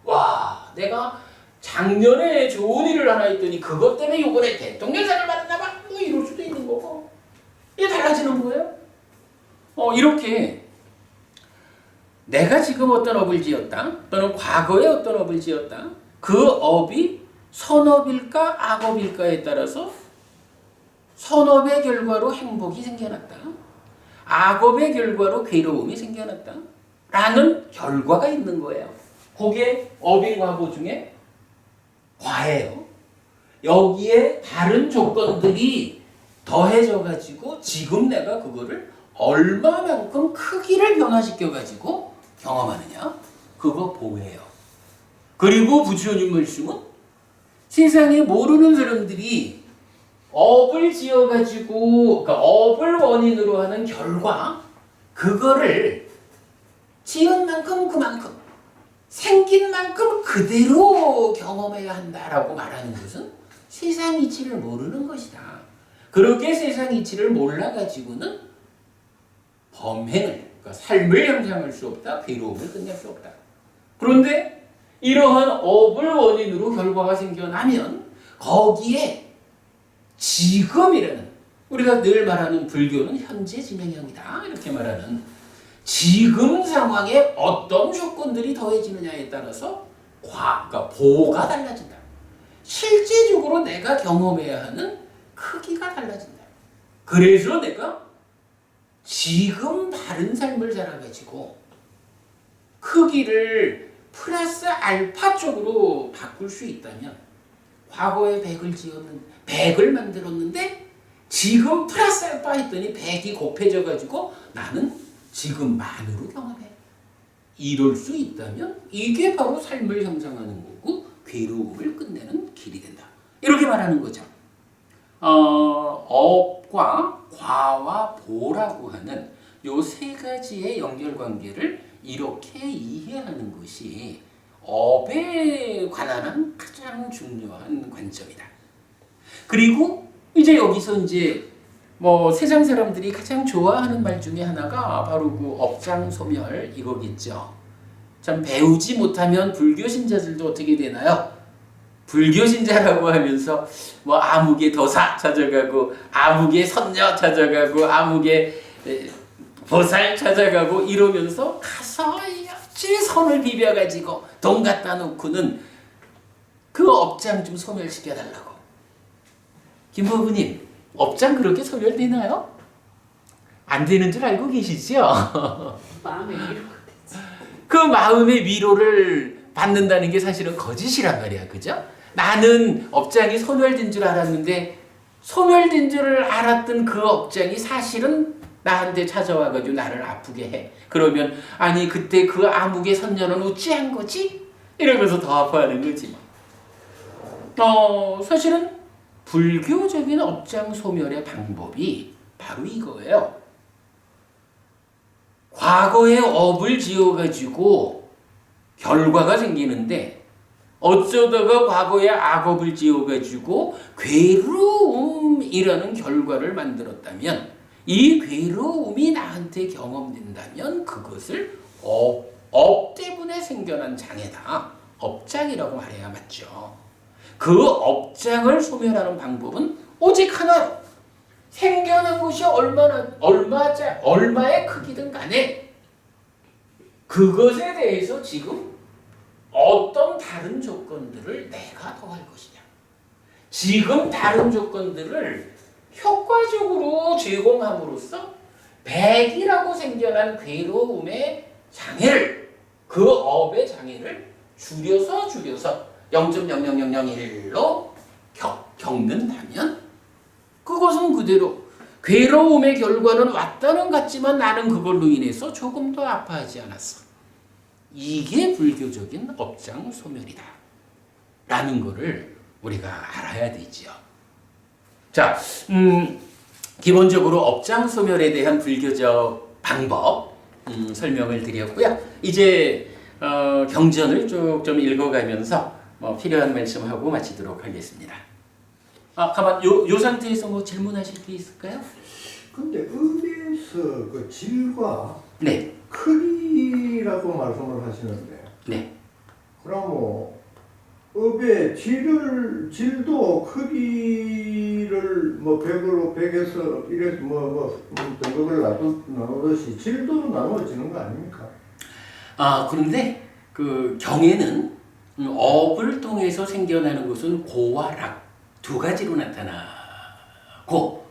Speaker 1: 와, 내가 작년에 좋은 일을 하나 했더니 그것 때문에 요번에 대통령상을 받았나 봐. 뭐 이럴 수도 있는 거고. 이게 달라지는 거예요. 이렇게 내가 지금 어떤 업을 지었다 또는 과거에 어떤 업을 지었다 그 업이 선업일까 악업일까에 따라서 선업의 결과로 행복이 생겨났다. 악업의 결과로 괴로움이 생겨났다. 라는 결과가 있는 거예요. 그게 업인 과보 중에 과예요. 여기에 다른 조건들이 더해져 가지고 지금 내가 그거를 얼마만큼 크기를 변화시켜 가지고 경험하느냐? 그거 보예요. 그리고 부처님 말씀은 세상에 모르는 사람들이 업을 지어 가지고 그러니까 업을 원인으로 하는 결과 그거를 지은 만큼 그만큼 생긴 만큼 그대로 경험해야 한다라고 말하는 것은 세상 이치를 모르는 것이다. 그렇게 세상 이치를 몰라가지고는 범행을, 그러니까 삶을 향상할 수 없다. 괴로움을 끝낼 수 없다. 그런데 이러한 업을 원인으로 결과가 생겨나면 거기에 지금이라는 우리가 늘 말하는 불교는 현재 진행형이다. 이렇게 말하는 지금 상황에 어떤 조건들이 더해지느냐에 따라서 그러니까 보가 달라진다. 실제적으로 내가 경험해야 하는 크기가 달라진다. 그래서 내가 지금 다른 삶을 살아가지고 크기를 플러스 알파 쪽으로 바꿀 수 있다면 과거에 100을 만들었는데 지금 플러스 알파 했더니 100이 곱해져가지고 나는 지금 만으로 경험해. 이럴 수 있다면 이게 바로 삶을 형성하는 거고 괴로움을 끝내는 길이 된다. 이렇게 말하는 거죠. 업과 과와 보라고 하는 요 세 가지의 연결관계를 이렇게 이해하는 것이 업에 관한 가장 중요한 관점이다. 그리고 이제 여기서 이제 뭐 세상 사람들이 가장 좋아하는 말 중에 하나가 바로 그 업장소멸 이거겠죠. 참 배우지 못하면 불교 신자들도 어떻게 되나요? 불교 신자라고 하면서 뭐 아무개 도사 찾아가고 아무개 선녀 찾아가고 아무개 보살 찾아가고 이러면서 가서 역시 손을 비벼가지고 돈 갖다 놓고는 그 업장 좀 소멸시켜달라고. 김보부님, 업장 그렇게 소멸되나요? 안 되는 줄 알고 계시죠?
Speaker 2: 마음의 위로가 되지.
Speaker 1: 그 마음의 위로를 받는다는 게 사실은 거짓이란 말이야. 그죠? 나는 업장이 소멸된 줄 알았는데 소멸된 줄 알았던 그 업장이 사실은 나한테 찾아와가지고 나를 아프게 해. 그러면 아니 그때 그 아무개 선녀는 어찌한 거지? 이러면서 더 아파하는 거지. 사실은 불교적인 업장 소멸의 방법이 바로 이거예요. 과거에 업을 지어가지고 결과가 생기는데 어쩌다가 과거에 악업을 지어가지고 괴로움이라는 결과를 만들었다면 이 괴로움이 나한테 경험된다면 그것을 업 때문에 생겨난 장애다. 업장이라고 말해야 맞죠. 그 업장을 소멸하는 방법은 오직 하나로 생겨난 것이 얼마의 크기든 간에 그것에 대해서 지금 어떤 다른 조건들을 내가 더할 것이냐. 지금 다른 조건들을 효과적으로 제공함으로써 100이라고 생겨난 괴로움의 장애를, 그 업의 장애를 줄여서 0.00001로 겪는다면 그것은 그대로 괴로움의 결과는 왔다는 같지만 나는 그걸로 인해서 조금 더 아파하지 않았어. 이게 불교적인 업장 소멸이다. 라는 거를 우리가 알아야 되지요. 자, 기본적으로 업장 소멸에 대한 불교적 방법 설명을 드렸고요. 이제 경전을 쭉 좀 읽어가면서 필요한 말씀하고 마치도록 하겠습니다. 가만 요 상태에서 뭐 질문하실 게 있을까요?
Speaker 3: 근데 읍에서 그 질과
Speaker 1: 네,
Speaker 3: 크기라고 말씀을 하시는데,
Speaker 1: 네.
Speaker 3: 그럼 뭐 읍의 질도 크기를 뭐 100에서 이래서 등급을 나누듯이 질도 나눠지는 거 아닙니까?
Speaker 1: 그런데 그 경에는 업을 통해서 생겨나는 것은 고와 락 두 가지로 나타나고,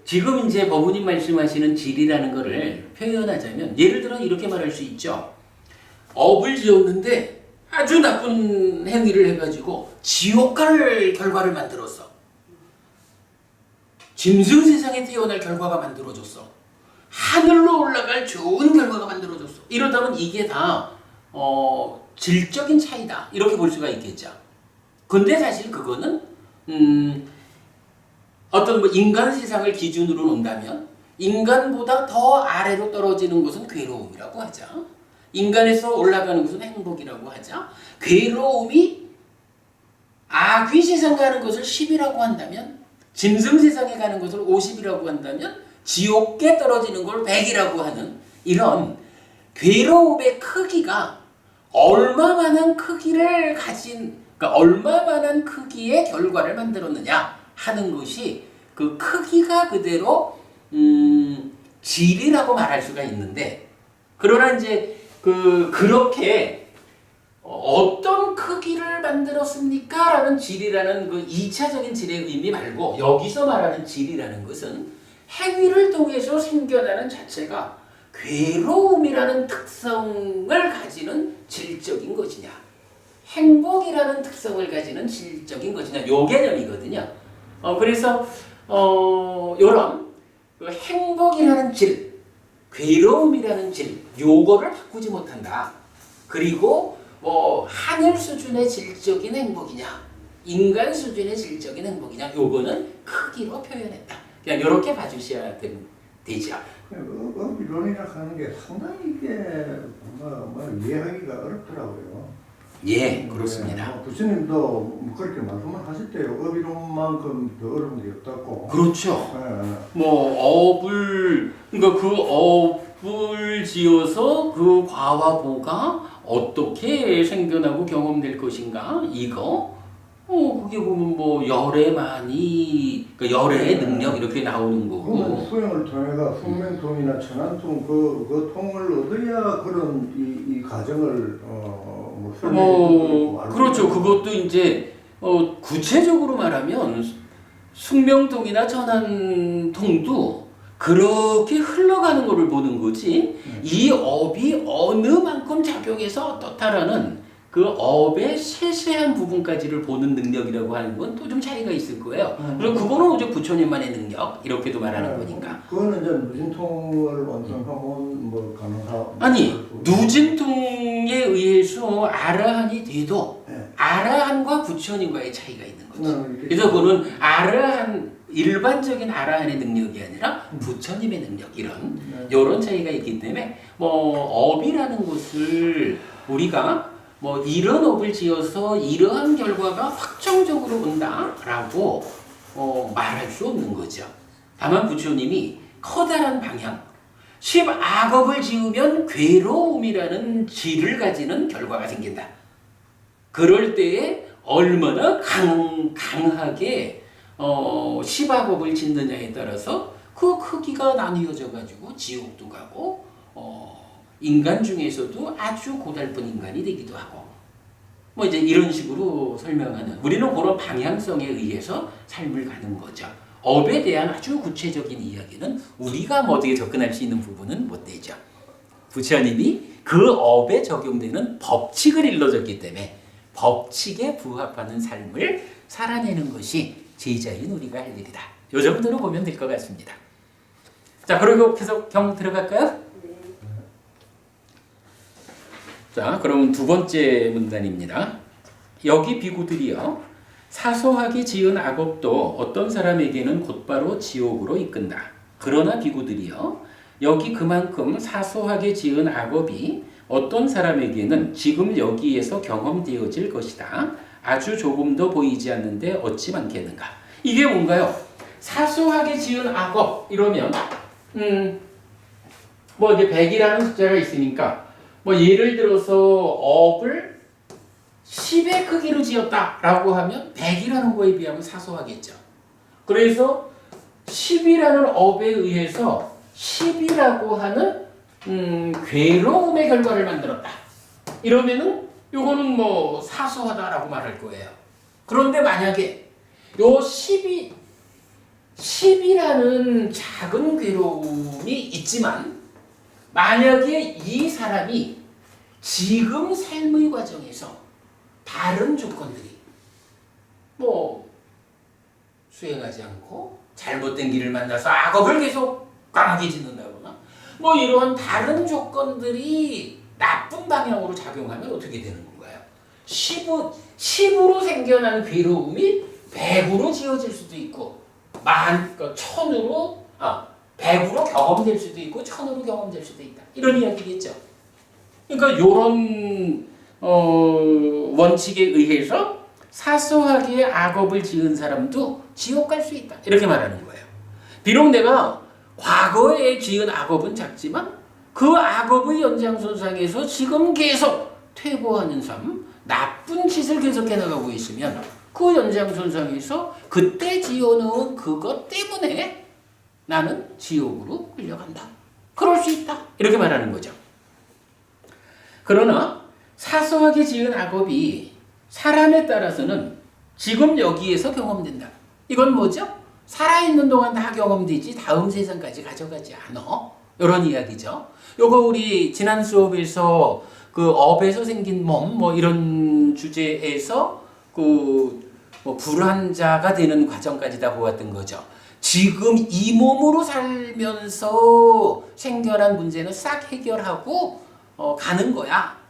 Speaker 1: 지금 이제 법문님 말씀하시는 질이라는 것을 표현하자면 예를 들어 이렇게 말할 수 있죠. 업을 지었는데 아주 나쁜 행위를 해가지고 지옥 갈 결과를 만들었어. 짐승 세상에 태어날 결과가 만들어졌어. 하늘로 올라갈 좋은 결과가 만들어졌어. 이러다면 이게 다 질적인 차이다. 이렇게 볼 수가 있겠죠. 근데 사실 그거는 어떤 뭐 인간 세상을 기준으로 논다면 인간보다 더 아래로 떨어지는 것은 괴로움이라고 하죠. 인간에서 올라가는 것은 행복이라고 하죠. 괴로움이 아귀 세상 가는 것을 10이라고 한다면, 짐승 세상에 가는 것을 50이라고 한다면, 지옥에 떨어지는 걸 100이라고 하는 이런 괴로움의 크기가 얼마만한 크기를 가진, 그러니까 얼마만한 크기의 결과를 만들었느냐 하는 것이 그 크기가 그대로 질이라고 말할 수가 있는데, 그러나 이제 그렇게 어떤 크기를 만들었습니까? 라는 질이라는 그 2차적인 질의 의미 말고 여기서 말하는 질이라는 것은 행위를 통해서 생겨나는 자체가 괴로움이라는 특성을 가지는 질적인 것이냐, 행복이라는 특성을 가지는 질적인 것이냐, 요 개념이거든요. 그래서 요런 그 행복이라는 질, 괴로움이라는 질, 요거를 바꾸지 못한다. 그리고 하늘 수준의 질적인 행복이냐, 인간 수준의 질적인 행복이냐, 요거는 크기로 표현했다. 그냥 요렇게 봐주셔야 되죠.
Speaker 3: 이론이라 하는 게 상당히 이게 이해하기가 어렵더라고요.
Speaker 1: 예, 그렇습니다.
Speaker 3: 부처님도 그렇게 말씀을 하셨대요. 업이론만큼 더 어려운 게 없다고.
Speaker 1: 그렇죠.
Speaker 3: 네.
Speaker 1: 그러니까 그 업을 지어서 그 과와 보가 어떻게 생겨나고 경험될 것인가, 이거 그게 보면 뭐 열애만이, 그러니까 열애의 능력 이렇게 나오는 거고.
Speaker 3: 그러면 수행을 통해가 숙명통이나 천안통 그 통을 얻어야 그런 이 과정을
Speaker 1: 그렇죠. 그것도 이제 구체적으로 말하면 숙명통이나 천안통도 그렇게 흘러가는 것을 보는 거지, 이 업이 어느 만큼 작용해서 어떻다라는 그 업의 세세한 부분까지를 보는 능력이라고 하는 건 또 좀 차이가 있을 거예요. 그리고 그거는 오직 부처님만의 능력 이렇게도 말하는 거니까.
Speaker 3: 그거는 이제 누진통을 완성하면 뭐 가능하.
Speaker 1: 아니, 누진통에 의해서 아라한이 돼도 아라한과 부처님과의 차이가 있는 거지. 그래서 그거는 일반적인 아라한의 능력이 아니라 부처님의 능력, 이런 차이가 있기 때문에 업이라는 것을 우리가 이런 업을 지어서 이러한 결과가 확정적으로 온다라고 말할 수 없는 거죠. 다만 부처님이 커다란 방향, 10악업을 지으면 괴로움이라는 질을 가지는 결과가 생긴다. 그럴 때에 얼마나 강하게 10악업을 짓느냐에 따라서 그 크기가 나뉘어져 가지고 지옥도 가고 인간 중에서도 아주 고달픈 인간이 되기도 하고 뭐 이제 이런 식으로 설명하는, 우리는 그런 방향성에 의해서 삶을 가는 거죠. 업에 대한 아주 구체적인 이야기는 우리가 뭐 어떻게 접근할 수 있는 부분은 못 되죠. 부처님이 그 업에 적용되는 법칙을 일러줬기 때문에 법칙에 부합하는 삶을 살아내는 것이 제자인 우리가 할 일이다. 이 정도로 보면 될 것 같습니다. 자, 그리고 계속 경 들어갈까요? 자, 그럼 두 번째 문단입니다. 여기 비구들이여 사소하게 지은 악업도 어떤 사람에게는 곧바로 지옥으로 이끈다. 그러나 비구들이여 여기 그만큼 사소하게 지은 악업이 어떤 사람에게는 지금 여기에서 경험되어질 것이다. 아주 조금도 보이지 않는데 어찌 많겠는가. 이게 뭔가요? 사소하게 지은 악업 이러면 뭐 이제 100이라는 숫자가 있으니까 뭐 예를 들어서 업을 10의 크기로 지었다라고 하면 100이라는 거에 비하면 사소하겠죠. 그래서 10이라는 업에 의해서 10이라고 하는 괴로움의 결과를 만들었다. 이러면은 요거는 뭐 사소하다라고 말할 거예요. 그런데 만약에 요 10이라는 작은 괴로움이 있지만 만약에 이 사람이 지금 삶의 과정에서 다른 조건들이 뭐 수행하지 않고 잘못된 길을 만나서 악업을 계속 강하게 짓는다거나 뭐 이런 다른 조건들이 나쁜 방향으로 작용하면 어떻게 되는 건가요? 10으로 생겨난 괴로움이 100으로 지어질 수도 있고 1000으로 100으로 경험될 수도 있고 1000으로 경험될 수도 있다. 이런 이야기겠죠. 그러니까 이런 원칙에 의해서 사소하게 악업을 지은 사람도 지옥 갈 수 있다. 이렇게 말하는 거예요. 비록 내가 과거에 지은 악업은 작지만 그 악업의 연장선상에서 지금 계속 퇴보하는 삶, 나쁜 짓을 계속해 나가고 있으면 그 연장선상에서 그때 지어놓은 그것 때문에 나는 지옥으로 끌려간다. 그럴 수 있다. 이렇게 말하는 거죠. 그러나 사소하게 지은 악업이 사람에 따라서는 지금 여기에서 경험된다. 이건 뭐죠? 살아있는 동안 다 경험되지 다음 세상까지 가져가지 않아. 이런 이야기죠. 요거 우리 지난 수업에서 그 업에서 생긴 몸 뭐 이런 주제에서 그 뭐 불환자가 되는 과정까지 다 보았던 거죠. 지금 이 몸으로 살면서 생겨난 문제는 싹 해결하고 가는 거야.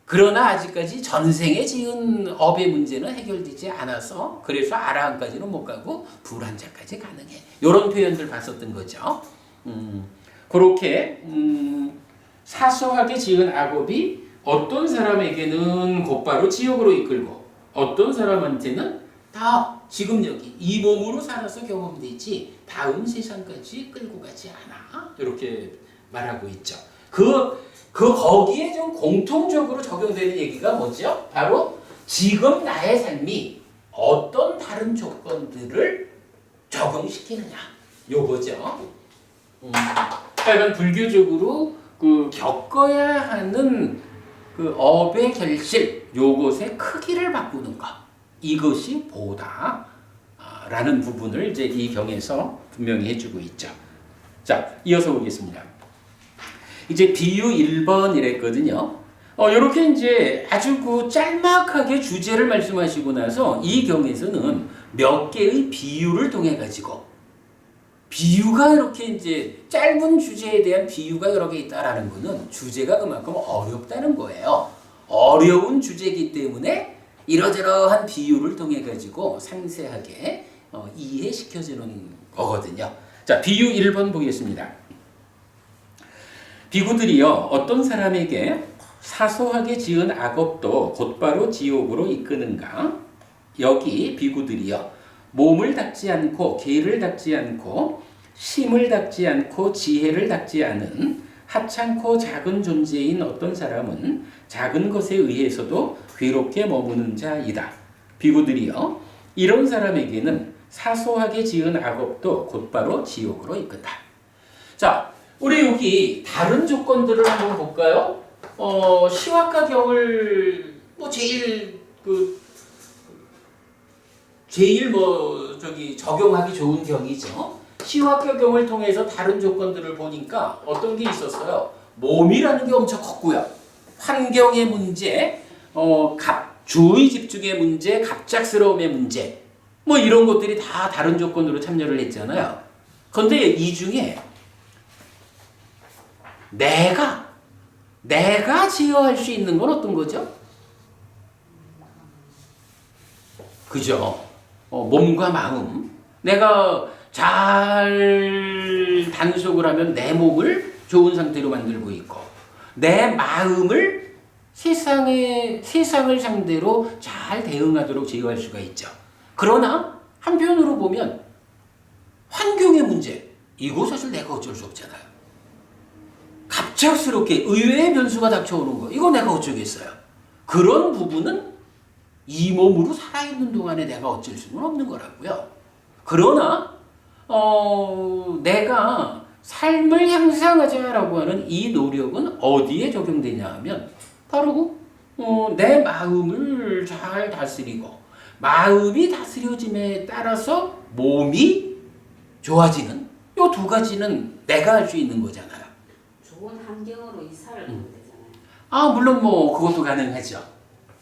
Speaker 1: 그러나 아직까지 전생에 지은 업의 문제는 해결되지 않아서 그래서 아라한까지는 못 가고 불환자까지 가능해. 이런 표현들 봤었던 거죠. 그렇게 사소하게 지은 악업이 어떤 사람에게는 곧바로 지옥으로 이끌고 어떤 사람한테는 다 지금 여기 이 몸으로 살아서 경험되지 다음 세상까지 끌고 가지 않아. 이렇게 말하고 있죠. 거기에 좀 공통적으로 적용되는 얘기가 뭐죠? 바로 지금 나의 삶이 어떤 다른 조건들을 적용시키느냐. 요거죠. 그러니까 불교적으로 그 겪어야 하는 그 업의 결실, 요것의 크기를 바꾸는 것. 이것이 보다. 라는 부분을 이제 이 경에서 분명히 해주고 있죠. 자, 이어서 보겠습니다. 이제 비유 1번 이랬거든요. 요렇게 이제 아주 그 짤막하게 주제를 말씀하시고 나서 이 경에서는 몇 개의 비유를 통해 가지고 비유가 이렇게 이제 짧은 주제에 대한 비유가 여러 개 있다라는 거는 주제가 그만큼 어렵다는 거예요. 어려운 주제이기 때문에 이러저러한 비유를 통해 가지고 상세하게 이해시켜주는 거거든요. 자, 비유 1번 보겠습니다. 비구들이여 어떤 사람에게 사소하게 지은 악업도 곧바로 지옥으로 이끄는가? 여기 비구들이여 몸을 닦지 않고 계를 닦지 않고 심을 닦지 않고 지혜를 닦지 않은 하찮고 작은 존재인 어떤 사람은 작은 것에 의해서도 괴롭게 머무는 자이다. 비구들이여 이런 사람에게는 사소하게 지은 악업도 곧바로 지옥으로 이끈다. 자, 우리 여기 다른 조건들을 한번 볼까요? 시확과 경을 뭐 제일 적용하기 좋은 경이죠. 시확과 경을 통해서 다른 조건들을 보니까 어떤 게 있었어요? 몸이라는 게 엄청 컸고요. 환경의 문제, 주의 집중의 문제, 갑작스러움의 문제, 뭐 이런 것들이 다 다른 조건으로 참여를 했잖아요. 그런데 이 중에 내가 제어할 수 있는 건 어떤 거죠? 그죠? 몸과 마음. 내가 잘 단속을 하면 내 몸을 좋은 상태로 만들고 있고, 내 마음을 세상을 상대로 잘 대응하도록 제어할 수가 있죠. 그러나 한편으로 보면 환경의 문제, 이거 사실 내가 어쩔 수 없잖아요. 갑작스럽게 의외의 변수가 닥쳐오는 거, 이거 내가 어쩌겠어요. 그런 부분은 이 몸으로 살아있는 동안에 내가 어쩔 수는 없는 거라고요. 그러나 내가 삶을 향상하자라고 하는 이 노력은 어디에 적용되냐 하면 바로 내 마음을 잘 다스리고, 마음이 다스려짐에 따라서 몸이 좋아지는 이 두 가지는 내가 할 수 있는 거잖아요.
Speaker 2: 좋은 환경으로 이사를 가면 되잖아요.
Speaker 1: 물론 뭐 그것도 가능하죠.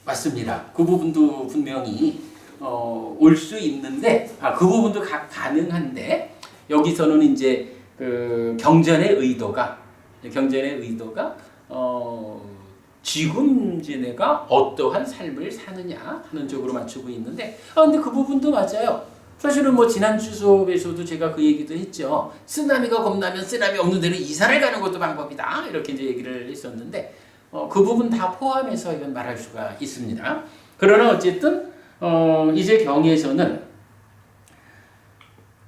Speaker 1: 맞습니다. 그 부분도 분명히 올 수 있는데, 그 부분도 가능한데, 여기서는 이제 그 경전의 의도가 지금 이제 내가 어떠한 삶을 사느냐 하는 쪽으로 맞추고 있는데, 근데 그 부분도 맞아요. 사실은 뭐 지난주 수업에서도 제가 그 얘기도 했죠. 쓰나미가 겁나면 쓰나미 없는 데로 이사를 가는 것도 방법이다. 이렇게 이제 얘기를 했었는데, 그 부분 다 포함해서 이건 말할 수가 있습니다. 그러나 어쨌든 이제 경에서는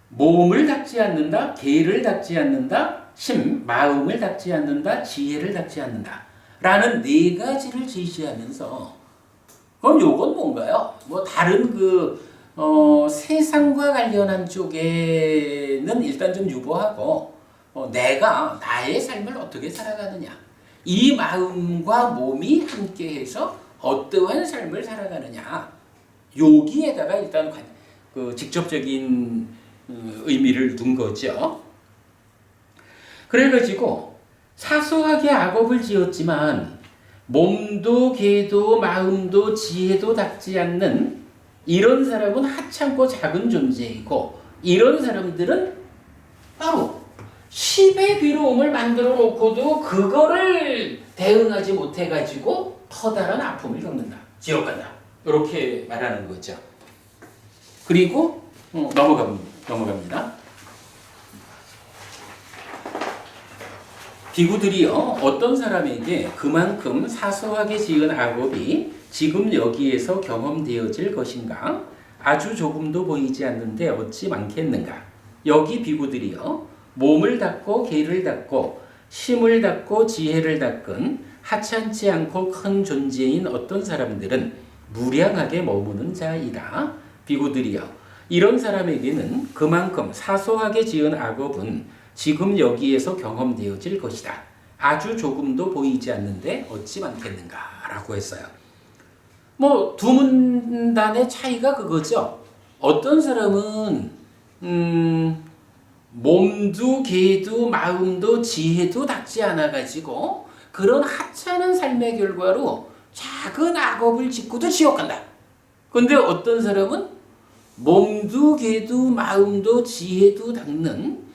Speaker 1: 몸을 닦지 않는다, 계를 닦지 않는다, 마음을 닦지 않는다, 지혜를 닦지 않는다 라는 네 가지를 제시하면서, 그럼 요건 뭔가요? 뭐 다른 세상과 관련한 쪽에는 일단 좀 유보하고, 내가 나의 삶을 어떻게 살아가느냐, 이 마음과 몸이 함께해서 어떠한 삶을 살아가느냐, 여기에다가 일단 직접적인 의미를 둔 거죠. 그래가지고 사소하게 악업을 지었지만 몸도 계도 마음도 지혜도 닦지 않는 이런 사람은 하찮고 작은 존재이고, 이런 사람들은 바로 10의 괴로움을 만들어 놓고도 그거를 대응하지 못해가지고 커다란 아픔을 겪는다, 지옥 간다, 이렇게 말하는 거죠. 그리고 넘어갑니다. 비구들이요, 어떤 사람에게 그만큼 사소하게 지은 악업이 지금 여기에서 경험되어질 것인가? 아주 조금도 보이지 않는데 어찌 많겠는가? 여기 비구들이요, 몸을 닦고 계를 닦고 심을 닦고 지혜를 닦은 하찮지 않고 큰 존재인 어떤 사람들은 무량하게 머무는 자이다. 비구들이여, 이런 사람에게는 그만큼 사소하게 지은 악업은 지금 여기에서 경험되어질 것이다. 아주 조금도 보이지 않는데 어찌 많겠는가? 라고 했어요. 뭐 두 문단의 차이가 그거죠. 어떤 사람은 몸도 계도 마음도 지혜도 닦지 않아가지고 그런 하찮은 삶의 결과로 작은 악업을 짓고도 지옥 간다. 근데 어떤 사람은 몸도 계도 마음도 지혜도 닦는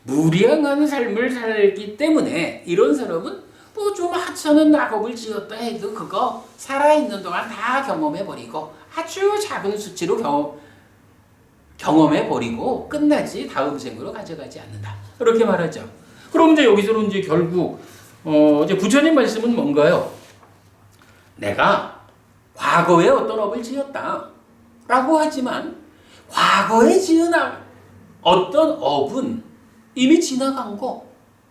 Speaker 1: 무량한 삶을 살기 때문에, 이런 사람은 뭐 좀 하찮은 악업을 지었다 해도 그거 살아있는 동안 다 경험해버리고 아주 작은 수치로 경험해버리고 끝나지 다음 생으로 가져가지 않는다, 이렇게 말하죠. 그럼 이제 여기서는 이제 결국 이제 부처님 말씀은 뭔가요? 내가 과거에 어떤 업을 지었다. 라고 하지만 과거에 지은 어떤 업은 이미 지나간 거.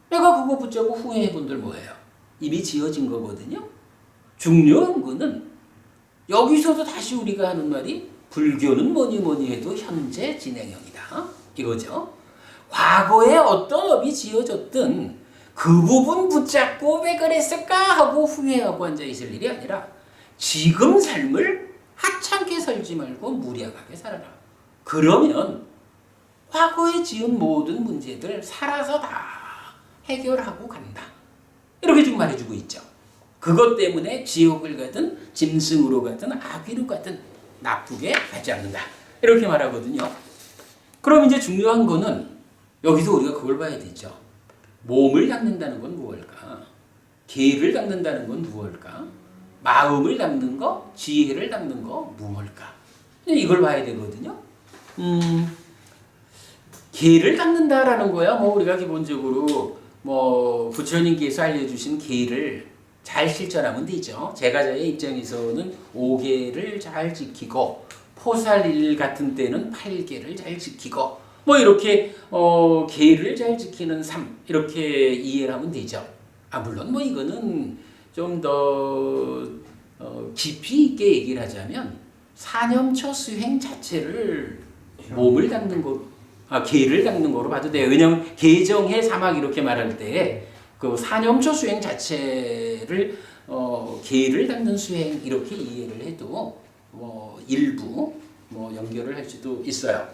Speaker 1: 내가 그거 붙잡고 후회해 본들 뭐예요? 이미 지어진 거거든요. 중요한 거는 여기서도 다시 우리가 하는 말이 불교는 뭐니 해도 현재 진행형이다. 이거죠. 과거에 어떤 업이 지어졌든 그 부분 붙잡고 왜 그랬을까 하고 후회하고 앉아있을 일이 아니라 지금 삶을 하찮게 살지 말고 무량하게 살아라. 그러면 과거에 지은 모든 문제들 살아서 다 해결하고 간다. 이렇게 지금 말해주고 있죠. 그것 때문에 지옥을 가든 짐승으로 가든 아귀로 가든 나쁘게 하지 않는다. 이렇게 말하거든요. 그럼 이제 중요한 거는 여기서 우리가 그걸 봐야 되죠. 몸을 닦는다는 건 무엇일까? 계를 닦는다는 건 무엇일까? 마음을 닦는 거, 지혜를 닦는 거 무엇일까? 이걸 봐야 되거든요. 계를 닦는다라는 거야. 뭐 우리가 기본적으로 뭐 부처님께서 알려주신 계를 잘 실천하면 되죠. 제가자의 입장에서는 5계를 잘 지키고 포살일 같은 때는 8계를 잘 지키고 뭐 이렇게 계를 잘 지키는 삶 이렇게 이해를 하면 되죠. 물론 뭐 이거는 좀 더 깊이 있게 얘기를 하자면 사념처 수행 자체를 몸을 닦는 거로 계를 닦는 거로 봐도 돼요. 왜냐하면 계정해 사막 이렇게 말할 때 그 사념처 수행 자체를 계를 닦는 수행 이렇게 이해를 해도 뭐 일부 뭐 연결을 할 수도 있어요.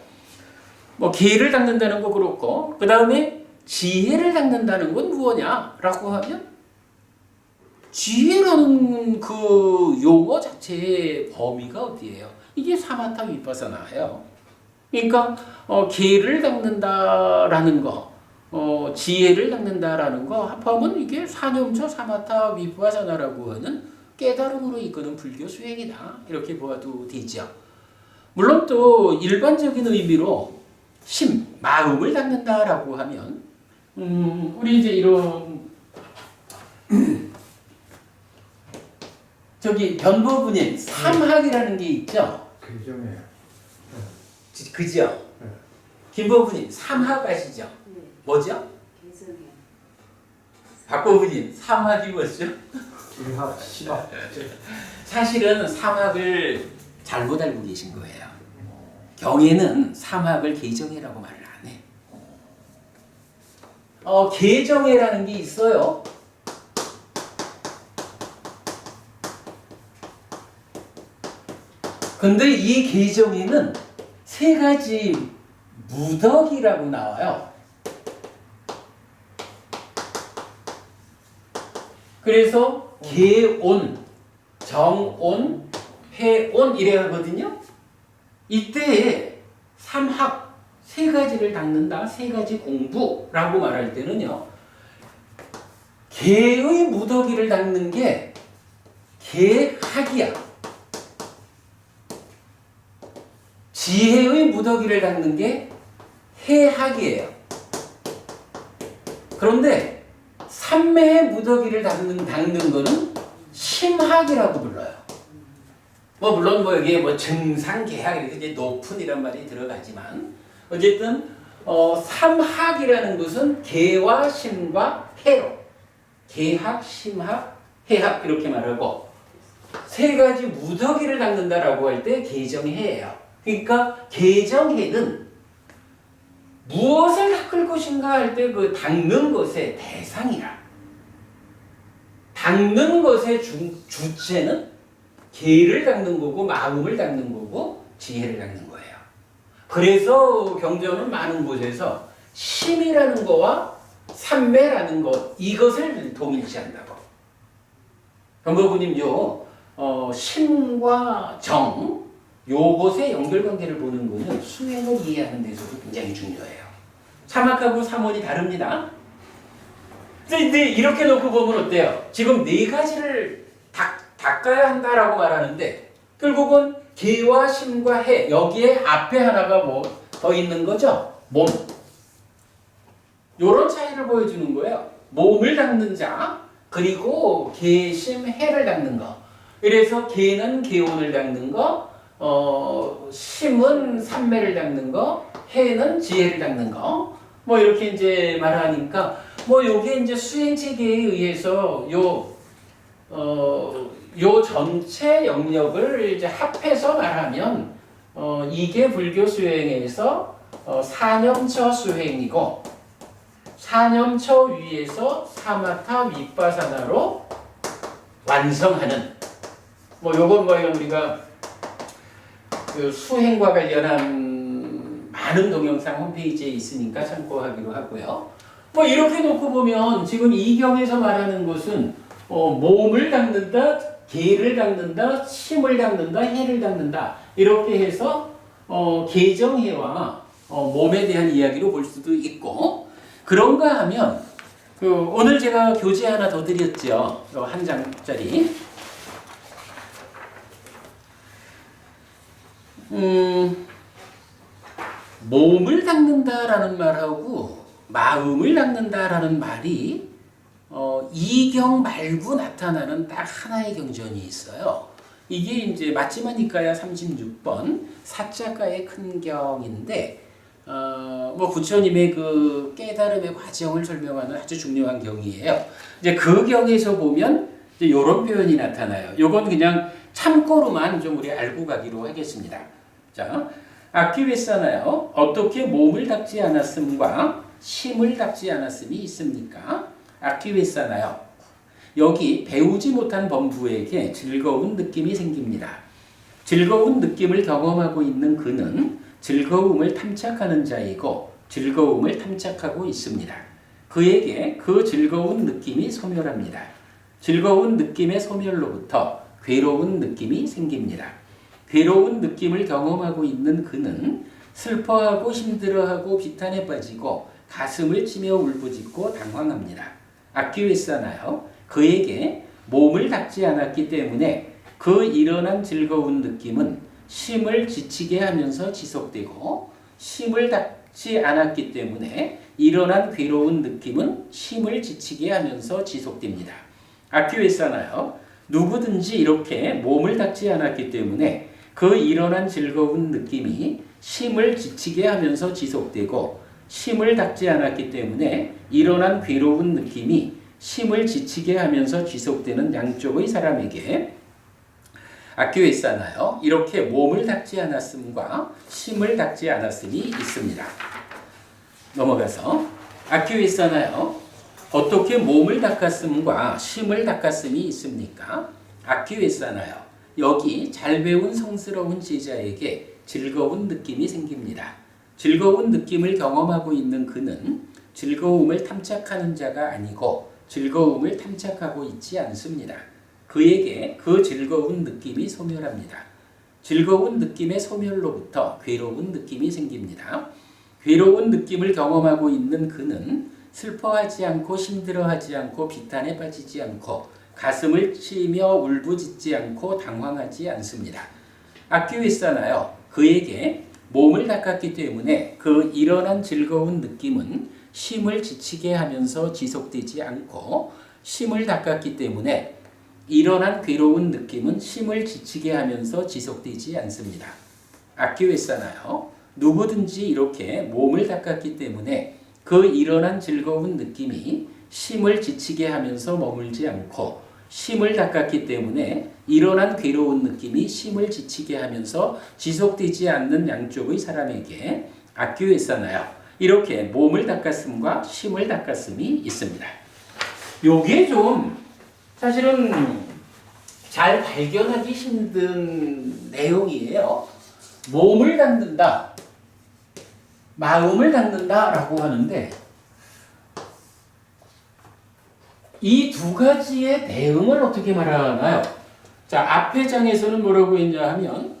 Speaker 1: 뭐 계를 닦는다는 거 그렇고 그 다음에 지혜를 닦는다는 건 무엇냐라고 하면 지혜라는 그 용어 자체의 범위가 어디예요? 이게 사마타 위파사나예요. 그러니까 계를 닦는다라는 거, 지혜를 닦는다라는 거 합하면 이게 사념처 사마타 위파사나라고 하는 깨달음으로 이끄는 불교 수행이다. 이렇게 보아도 되죠. 물론 또 일반적인 의미로 심, 마음을 닦는다라고 하면 우리 이제 이런 저기 변보부님 삼학이라는 게 있죠.
Speaker 3: 그죠.
Speaker 1: 그죠? 김보부님 삼학 아시죠?
Speaker 2: 네.
Speaker 1: 뭐죠?
Speaker 2: 개성해.
Speaker 1: 박보부님 삼학이 뭐죠?
Speaker 3: 일학, 시학.
Speaker 1: 사실은 삼학을 잘못 알고 계신 거예요. 경에는 삼학을 계정해라고 말을 안 해. 계정해라는 게 있어요. 근데 이 계정에는 세 가지 무덕이라고 나와요. 그래서 계온, 정온, 회온 이래 하거든요. 이때 삼학 세 가지를 닦는다, 세 가지 공부라고 말할 때는요. 계의 무더기를 닦는 게 계학이야. 지혜의 무더기를 닦는 게 해학이에요. 그런데 삼매의 무더기를 닦는 거는 심학이라고 불러요. 뭐 물론 뭐 여기에 뭐 증상계학 이렇게 높은 이란 말이 들어가지만 어쨌든 삼학이라는 것은 계와 심과 해로 계학, 심학, 해학 이렇게 말하고 세 가지 무더기를 닦는다라고 할 때 계정해예요. 그러니까 계정해는 무엇을 닦을 것인가 할 때 그 닦는 것의 대상이라 닦는 것의 주체는 계를 닦는 거고 마음을 닦는 거고 지혜를 닦는 거예요. 그래서 경전은 많은 곳에서 심이라는 거와 삼매라는 것 이것을 동일시한다고. 경거부님요 심과 정 요것의 연결관계를 보는 거는 수행을 이해하는 데서도 굉장히 중요해요. 삼학하고 삼원이 다릅니다. 근데 이렇게 놓고 보면 어때요? 지금 네 가지를 닦아야 한다라고 말하는데 결국은 계와 심과 해 여기에 앞에 하나가 뭐 더 있는 거죠? 몸. 요런 차이를 보여주는 거예요. 몸을 닦는 자 그리고 계, 심, 해를 닦는 거. 그래서 계는 계온을 닦는 거 심은 삼매를 닦는 거, 해는 지혜를 닦는 거, 뭐 이렇게 이제 말하니까 뭐 요게 이제 수행 체계에 의해서 요 전체 영역을 이제 합해서 말하면 이게 불교 수행에서 사념처 수행이고, 사념처 위에서 사마타 위빠사나로 완성하는, 뭐 요건 뭐 우리가 그 수행과 관련한 많은 동영상 홈페이지에 있으니까 참고하기로 하고요. 뭐 이렇게 놓고 보면 지금 이 경에서 말하는 것은 몸을 닦는다, 개를 닦는다, 심을 닦는다, 해를 닦는다, 이렇게 해서 개정해와 몸에 대한 이야기로 볼 수도 있고, 그런가 하면 오늘 제가 교재 하나 더 드렸죠. 한 장짜리. 몸을 닦는다라는 말하고 마음을 닦는다라는 말이 이경 말고 나타나는 딱 하나의 경전이 있어요. 이게 이제 마지막 니까야 36번 사자가의 큰 경인데, 뭐 부처님의 그 깨달음의 과정을 설명하는 아주 중요한 경이에요. 이제 그 경에서 보면 이제 이런 표현이 나타나요. 요건 그냥 참고로만 좀 우리 알고 가기로 하겠습니다. 자, 아키웨사나요. 어떻게 몸을 닦지 않았음과 심을 닦지 않았음이 있습니까? 아키웨사나요. 여기 배우지 못한 범부에게 즐거운 느낌이 생깁니다. 즐거운 느낌을 경험하고 있는 그는 즐거움을 탐착하는 자이고 즐거움을 탐착하고 있습니다. 그에게 그 즐거운 느낌이 소멸합니다. 즐거운 느낌의 소멸로부터 괴로운 느낌이 생깁니다. 괴로운 느낌을 경험하고 있는 그는 슬퍼하고 힘들어하고 비탄에 빠지고 가슴을 치며 울부짖고 당황합니다. 아키웨사나요. 그에게 몸을 닦지 않았기 때문에 그 일어난 즐거운 느낌은 심을 지치게 하면서 지속되고, 심을 닦지 않았기 때문에 일어난 괴로운 느낌은 심을 지치게 하면서 지속됩니다. 아키웨사나요. 누구든지 이렇게 몸을 닦지 않았기 때문에 그 일어난 즐거운 느낌이 심을 지치게 하면서 지속되고, 심을 닦지 않았기 때문에 일어난 괴로운 느낌이 심을 지치게 하면서 지속되는 양쪽의 사람에게 아키웨사나요. 이렇게 몸을 닦지 않았음과 심을 닦지 않았음이 있습니다. 넘어가서 아키웨사나요. 어떻게 몸을 닦았음과 심을 닦았음이 있습니까? 아키웨사나요. 여기 잘 배운 성스러운 제자에게 즐거운 느낌이 생깁니다. 즐거운 느낌을 경험하고 있는 그는 즐거움을 탐착하는 자가 아니고 즐거움을 탐착하고 있지 않습니다. 그에게 그 즐거운 느낌이 소멸합니다. 즐거운 느낌의 소멸로부터 괴로운 느낌이 생깁니다. 괴로운 느낌을 경험하고 있는 그는 슬퍼하지 않고 힘들어하지 않고 비탄에 빠지지 않고 가슴을 치며 울부짖지 않고 당황하지 않습니다. 아키웨사나요. 그에게 몸을 닦았기 때문에 그 일어난 즐거운 느낌은 심을 지치게 하면서 지속되지 않고, 심을 닦았기 때문에 일어난 괴로운 느낌은 심을 지치게 하면서 지속되지 않습니다. 아키웨사나요. 누구든지 이렇게 몸을 닦았기 때문에 그 일어난 즐거운 느낌이 심을 지치게 하면서 머물지 않고, 심을 닦았기 때문에 일어난 괴로운 느낌이 심을 지치게 하면서 지속되지 않는 양쪽의 사람에게 아키웨사나요. 이렇게 몸을 닦았음과 심을 닦았음이 있습니다. 요게 좀 사실은 잘 발견하기 힘든 내용이에요. 몸을 닦는다, 마음을 닦는다 라고 하는데 이 두 가지의 대응을 어떻게 말하나요? 자, 앞의 장에서는 뭐라고 했냐 하면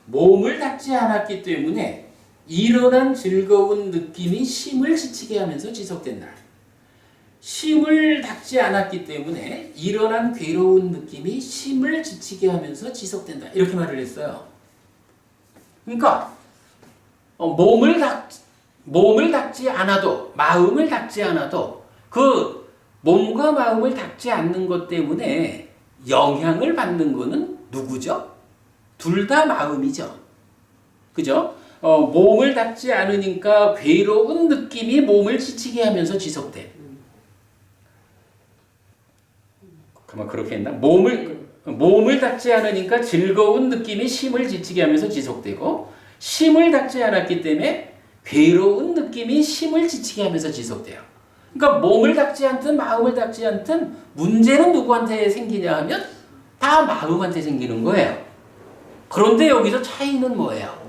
Speaker 1: 몸을 닦지 않았기 때문에 일어난 즐거운 느낌이 심을 지치게 하면서 지속된다. 심을 닦지 않았기 때문에 일어난 괴로운 느낌이 심을 지치게 하면서 지속된다. 이렇게 말을 했어요. 그러니까 몸을 닦지 않아도, 마음을 닦지 않아도 그 몸과 마음을 닦지 않는 것 때문에 영향을 받는 것은 누구죠? 둘 다 마음이죠. 그죠? 몸을 닦지 않으니까 괴로운 느낌이 몸을 지치게 하면서 지속돼. 그만 그렇게 했나? 몸을 닦지 않으니까 즐거운 느낌이 심을 지치게 하면서 지속되고, 심을 닦지 않았기 때문에 괴로운 느낌이 심을 지치게 하면서 지속돼요. 그러니까 몸을 닦지 않든 마음을 닦지 않든 문제는 누구한테 생기냐 하면 다 마음한테 생기는 거예요. 그런데 여기서 차이는 뭐예요?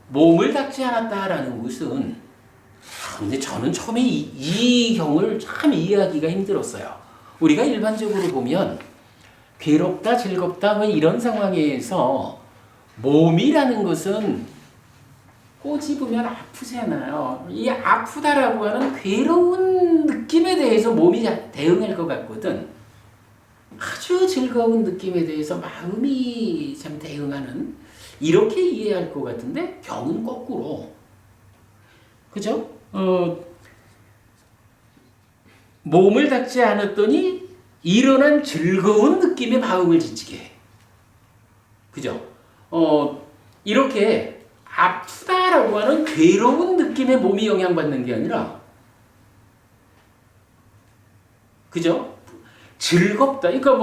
Speaker 1: 몸을 닦지 않았다라는 것은, 근데 저는 처음에 이 경을 참 이해하기가 힘들었어요. 우리가 일반적으로 보면 괴롭다, 즐겁다 뭐 이런 상황에서 몸이라는 것은 꼬집으면 아프잖아요. 이 아프다라고 하는 괴로운 느낌에 대해서 몸이 대응할 것 같거든. 아주 즐거운 느낌에 대해서 마음이 참 대응하는, 이렇게 이해할 것 같은데 경은 거꾸로. 그죠? 몸을 닦지 않았더니 일어난 즐거운 느낌의 마음을 지치게 해. 그죠? 이렇게 아프다라고 하는 괴로운 느낌의 몸이 영향받는 게 아니라, 그죠? 즐겁다. 그러니까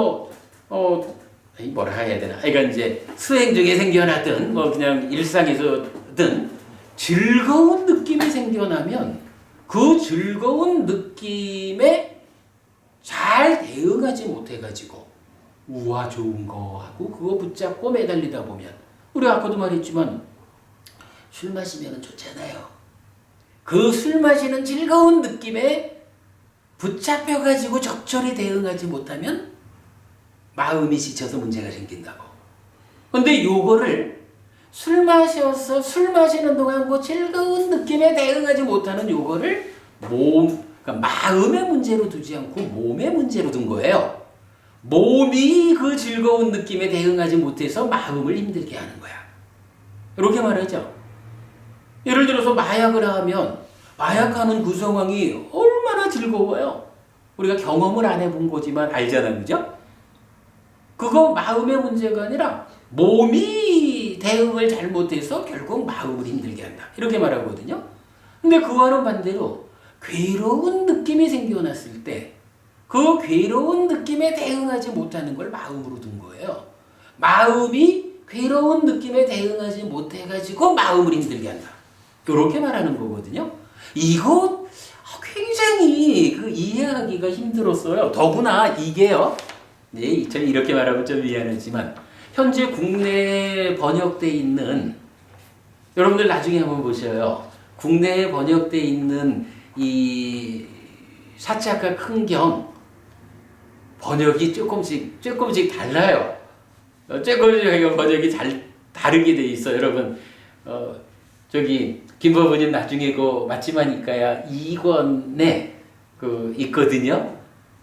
Speaker 1: 뭐라 해야 되나? 그러니까 이제 수행 중에 생겨나든 뭐 그냥 일상에서든 즐거운 느낌이 생겨나면 그 즐거운 느낌에 잘 대응하지 못해가지고 우와 좋은 거 하고 그거 붙잡고 매달리다 보면, 우리 아까도 말했지만 술 마시면 좋잖아요. 그 술 마시는 즐거운 느낌에 붙잡혀가지고 적절히 대응하지 못하면 마음이 지쳐서 문제가 생긴다고. 근데 요거를 술 마셔서 술 마시는 동안 그 즐거운 느낌에 대응하지 못하는 요거를 그러니까 마음의 문제로 두지 않고 몸의 문제로 둔 거예요. 몸이 그 즐거운 느낌에 대응하지 못해서 마음을 힘들게 하는 거야. 이렇게 말하죠. 예를 들어서 마약을 하면 마약하는 그 상황이 얼마나 즐거워요. 우리가 경험을 안 해본 거지만 알잖아요. 그죠? 그거 마음의 문제가 아니라 몸이 대응을 잘못해서 결국 마음을 힘들게 한다. 이렇게 말하거든요. 근데 그와는 반대로 괴로운 느낌이 생겨났을 때 그 괴로운 느낌에 대응하지 못하는 걸 마음으로 둔 거예요. 마음이 괴로운 느낌에 대응하지 못해가지고 마음을 힘들게 한다. 이렇게 말하는 거거든요. 이거 굉장히 이해하기가 힘들었어요. 더구나 이게요. 네, 저는 이렇게 말하면 좀 미안하지만 현재 국내에 번역돼 있는, 여러분들 나중에 한번 보셔요. 국내에 번역돼 있는 이 사자가 큰 경 번역이 조금씩 달라요. 조금씩 번역이 다르게 돼 있어요. 여러분 저기 김법원님 나중에 그 맞지마니까야 2권에 있거든요.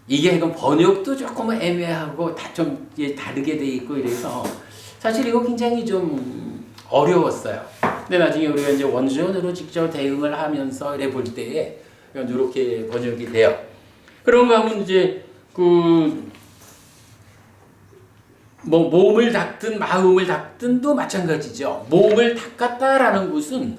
Speaker 1: 이게 이건 번역도 조금 애매하고 다 좀 다르게 돼 있고 이래서 사실 이거 굉장히 좀 어려웠어요. 근데 나중에 우리가 이제 원전으로 직접 대응을 하면서 이래 볼 때에 이렇게 번역이 돼요. 그런가 하면 이제 몸을 닦든 마음을 닦든도 마찬가지죠. 몸을 닦았다라는 것은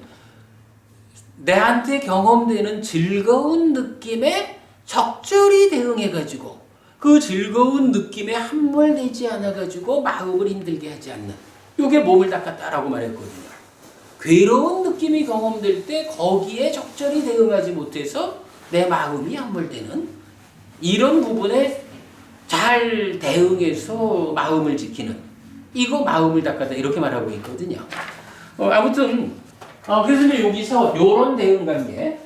Speaker 1: 내한테 경험되는 즐거운 느낌에 적절히 대응해가지고 그 즐거운 느낌에 함몰되지 않아가지고 마음을 힘들게 하지 않는, 이게 몸을 닦았다라고 말했거든요. 괴로운 느낌이 경험될 때 거기에 적절히 대응하지 못해서 내 마음이 함몰되는 이런 부분에 잘 대응해서 마음을 지키는, 이거 마음을 닦았다 이렇게 말하고 있거든요. 아무튼 그래서 이제 여기서 이런 대응 관계,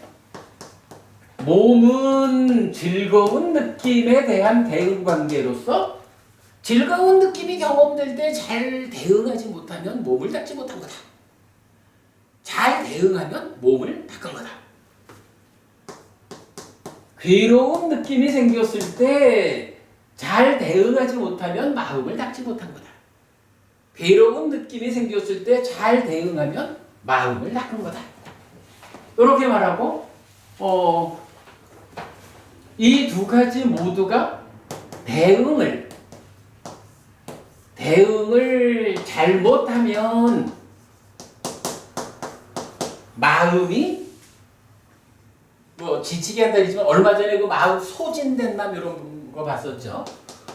Speaker 1: 몸은 즐거운 느낌에 대한 대응 관계로서 즐거운 느낌이 경험될 때 잘 대응하지 못하면 몸을 닦지 못한 거다. 잘 대응하면 몸을 닦은 거다. 괴로운 느낌이 생겼을 때 잘 대응하지 못하면 마음을 닦지 못한 거다. 괴로운 느낌이 생겼을 때 잘 대응하면 마음을 닦은 거다. 이렇게 말하고 이 두 가지 모두가 대응을 대응을 잘못하면 마음이 뭐 지치게 한다 했지만 얼마 전에 그 마음 소진된다 이런 거 봤었죠.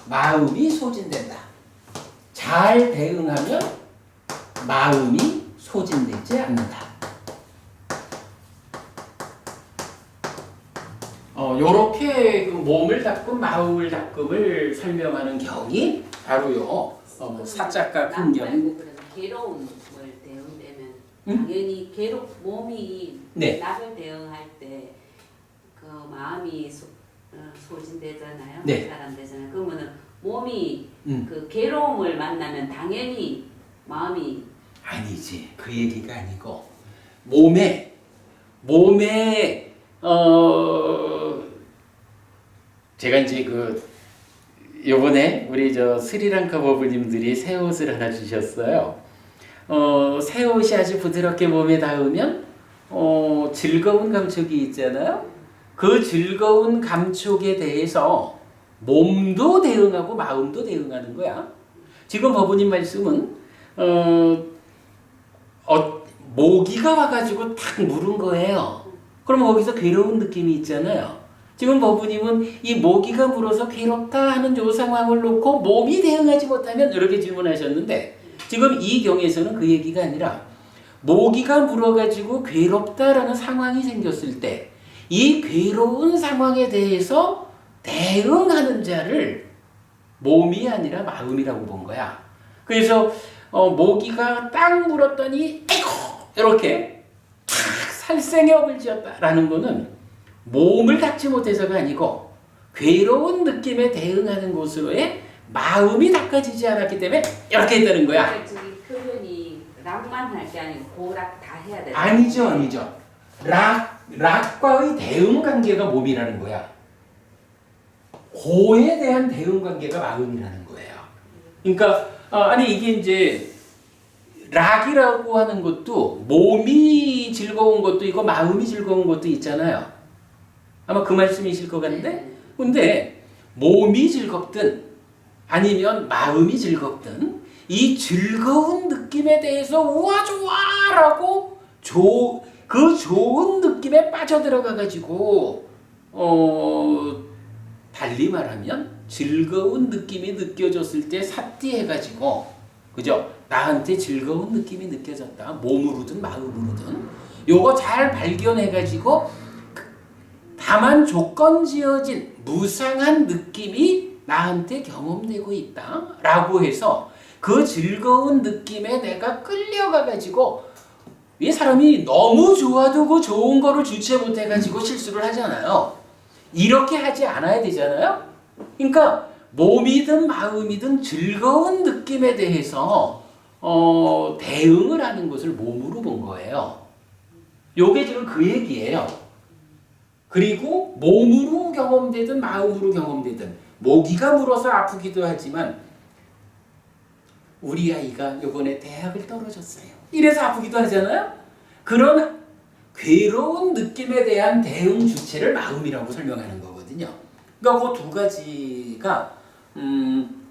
Speaker 1: 마음이 소진된다. 잘 대응하면 마음이 소진되지 않는다. 요렇게 그 몸을 닦고 마음을 닦음을 설명하는 경이 바로요. 사자가 근경.
Speaker 2: 말고 그래서 괴로움을 대응되면 당연히 몸이
Speaker 1: 네.
Speaker 2: 낙을 대응할 때 그 마음이 소진되잖아요.
Speaker 1: 네.
Speaker 2: 사람되잖아요. 그러면은 몸이
Speaker 1: 음.
Speaker 2: 그 괴로움을 만나면 당연히 마음이
Speaker 1: 아니지. 그 얘기가 아니고 몸에 제가 이제 요번에 우리 스리랑카 법부님들이 새 옷을 하나 주셨어요. 새 옷이 아주 부드럽게 몸에 닿으면 즐거운 감촉이 있잖아요. 그 즐거운 감촉에 대해서 몸도 대응하고 마음도 대응하는 거야. 지금 법부님 말씀은 모기가 와가지고 탁 물은 거예요. 그럼 거기서 괴로운 느낌이 있잖아요. 지금 법부님은 이 모기가 물어서 괴롭다 하는 요 상황을 놓고 몸이 대응하지 못하면 이렇게 질문하셨는데 지금 이 경에서는 그 얘기가 아니라 모기가 물어가지고 괴롭다라는 상황이 생겼을 때 이 괴로운 상황에 대해서 대응하는 자를 몸이 아니라 마음이라고 본 거야. 그래서 모기가 딱 물었더니 에이고 이렇게 탁 살생의 업을 지었다라는 거는 몸을 닦지 못해서가 아니고 괴로운 느낌에 대응하는 것으로의 마음이 닦아지지 않았기 때문에 이렇게 했다는 거야.
Speaker 2: 저기 표현이 락만 할 게 아니고 고락 다 해야 돼.
Speaker 1: 아니죠. 락과의 대응 관계가 몸이라는 거야. 고에 대한 대응 관계가 마음이라는 거예요. 그러니까 아니 이게 이제 락이라고 하는 것도 몸이 즐거운 것도 있고 마음이 즐거운 것도 있잖아요. 아마 그 말씀이실 것 같은데 근데 몸이 즐겁든 아니면 마음이 즐겁든 이 즐거운 느낌에 대해서 우와 좋아라고 그 좋은 느낌에 빠져들어가 가지고 달리 말하면 즐거운 느낌이 느껴졌을 때 삿디해가지고 그죠? 나한테 즐거운 느낌이 느껴졌다. 몸으로든 마음으로든 요거 잘 발견해가지고 다만 조건 지어진 무상한 느낌이 나한테 경험되고 있다 라고 해서 그 즐거운 느낌에 내가 끌려가가지고 이 사람이 너무 좋아도 그 좋은 거를 주체 못해가지고 실수를 하잖아요. 이렇게 하지 않아야 되잖아요. 그러니까 몸이든 마음이든 즐거운 느낌에 대해서 대응을 하는 것을 몸으로 본 거예요. 요게 지금 그 얘기예요. 그리고 몸으로 경험되든 마음으로 경험되든 모기가 물어서 아프기도 하지만 우리 아이가 요번에 대학을 떨어졌어요. 이래서 아프기도 하잖아요. 그런 괴로운 느낌에 대한 대응 주체를 마음이라고 설명하는 거거든요. 그러니까 그 두 가지가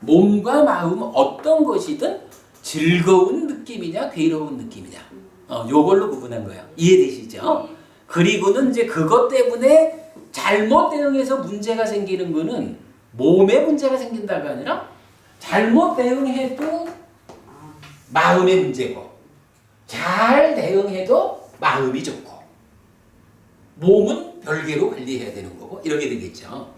Speaker 1: 몸과 마음 어떤 것이든 즐거운 느낌이냐 괴로운 느낌이냐 요걸로 구분한 거예요. 이해되시죠? 그리고는 이제 그것 때문에 잘못 대응해서 문제가 생기는 거는 몸에 문제가 생긴다가 아니라 잘못 대응해도 마음의 문제고 잘 대응해도 마음이 좋고 몸은 별개로 관리해야 되는 거고 이렇게 되겠죠.